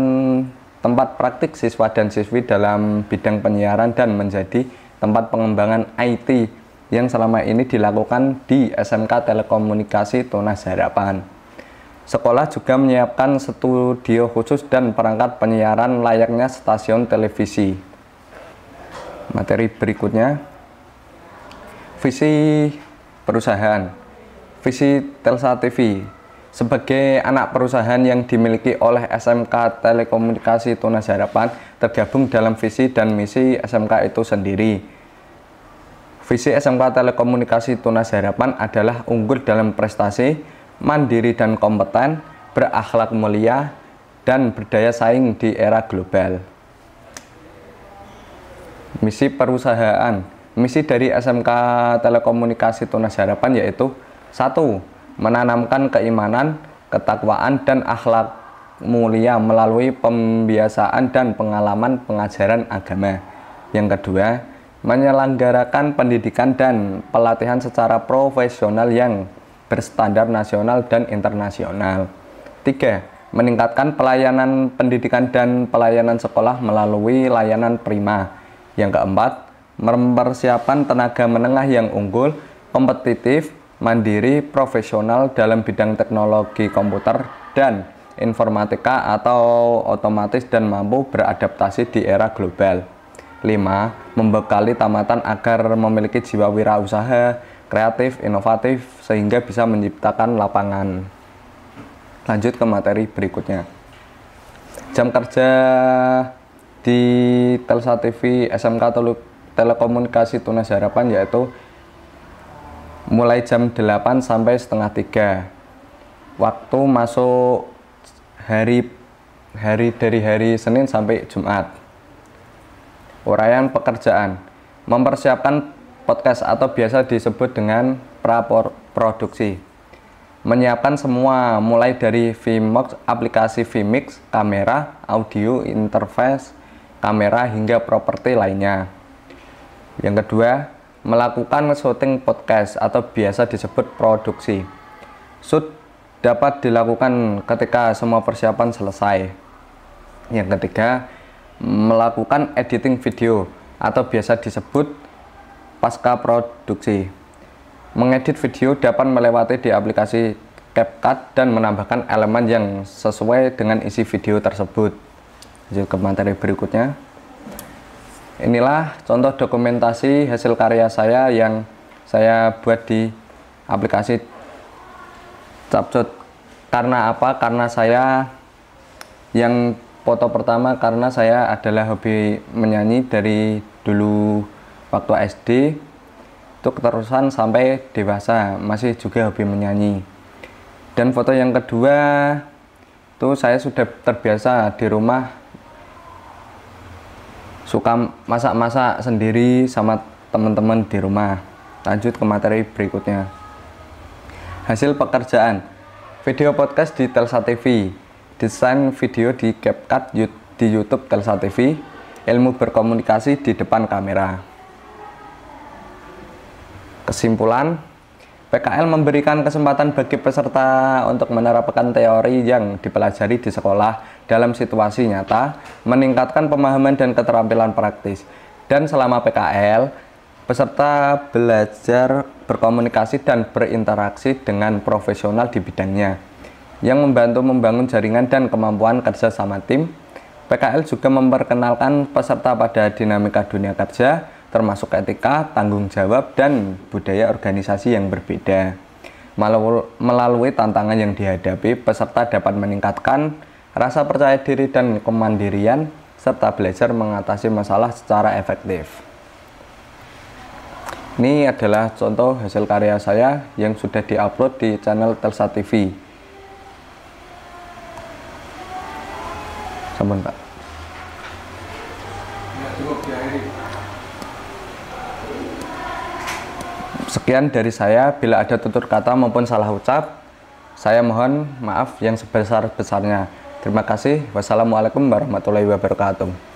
[SPEAKER 10] tempat praktik siswa dan siswi dalam bidang penyiaran dan menjadi tempat pengembangan IT yang selama ini dilakukan di SMK Telekomunikasi Tunas Harapan. Sekolah juga menyiapkan studio khusus dan perangkat penyiaran layaknya stasiun televisi. Materi berikutnya, visi perusahaan. Visi Telsa TV sebagai anak perusahaan yang dimiliki oleh SMK Telekomunikasi Tunas Harapan tergabung dalam visi dan misi SMK itu sendiri. Visi SMK Telekomunikasi Tunas Harapan adalah unggul dalam prestasi, mandiri dan kompeten, berakhlak mulia, dan berdaya saing di era global. Misi perusahaan. Misi dari SMK Telekomunikasi Tunas Harapan yaitu 1. Menanamkan keimanan, ketakwaan, dan akhlak mulia melalui pembiasaan dan pengalaman pengajaran agama. Yang kedua, menyelenggarakan pendidikan dan pelatihan secara profesional yang berstandar nasional dan internasional. 3. Meningkatkan pelayanan pendidikan dan pelayanan sekolah melalui layanan prima. Yang keempat, mempersiapkan tenaga menengah yang unggul, kompetitif, mandiri, profesional dalam bidang teknologi komputer dan informatika atau otomatis dan mampu beradaptasi di era global. 5. Membekali tamatan agar memiliki jiwa wirausaha, kreatif, inovatif, sehingga bisa menciptakan lapangan. Lanjut ke materi berikutnya. Jam kerja di Telsa TV SMK Telekomunikasi Tunas Harapan yaitu mulai jam 8 sampai setengah 3. Waktu masuk hari dari hari Senin sampai Jumat. Uraian pekerjaan. Mempersiapkan podcast atau biasa disebut dengan praproduksi. Menyiapkan semua mulai dari Vmix, aplikasi Vmix, kamera, audio, interface, kamera hingga properti lainnya. Yang kedua, melakukan syuting podcast atau biasa disebut produksi. Shoot dapat dilakukan ketika semua persiapan selesai. Yang ketiga, melakukan editing video atau biasa disebut pasca produksi. Mengedit video dapat melewati di aplikasi CapCut dan menambahkan elemen yang sesuai dengan isi video tersebut. Lanjut ke materi berikutnya. Inilah contoh dokumentasi hasil karya saya yang saya buat di aplikasi Capcut. Karena apa? Karena saya yang foto pertama karena saya adalah hobi menyanyi dari dulu waktu SD itu keterusan sampai dewasa masih juga hobi menyanyi. Dan foto yang kedua itu saya sudah terbiasa di rumah suka masak-masak sendiri sama teman-teman di rumah. Lanjut ke materi berikutnya. Hasil pekerjaan. Video podcast di Telsa TV, desain video di CapCut di YouTube Telsa TV, ilmu berkomunikasi di depan kamera. Kesimpulan, PKL memberikan kesempatan bagi peserta untuk menerapkan teori yang dipelajari di sekolah dalam situasi nyata, meningkatkan pemahaman dan keterampilan praktis. Dan selama PKL, peserta belajar berkomunikasi dan berinteraksi dengan profesional di bidangnya, yang membantu membangun jaringan dan kemampuan kerja sama tim. PKL juga memperkenalkan peserta pada dinamika dunia kerja, termasuk etika, tanggung jawab, dan budaya organisasi yang berbeda. Melalui tantangan yang dihadapi, peserta dapat meningkatkan rasa percaya diri dan kemandirian, serta belajar mengatasi masalah secara efektif. Ini adalah contoh hasil karya saya yang sudah diupload di channel Telsa TV. Sampun, Pak. Sekian dari saya. Bila ada tutur kata maupun salah ucap, saya mohon maaf yang sebesar-besarnya. Terima kasih. Wassalamualaikum warahmatullahi wabarakatuh.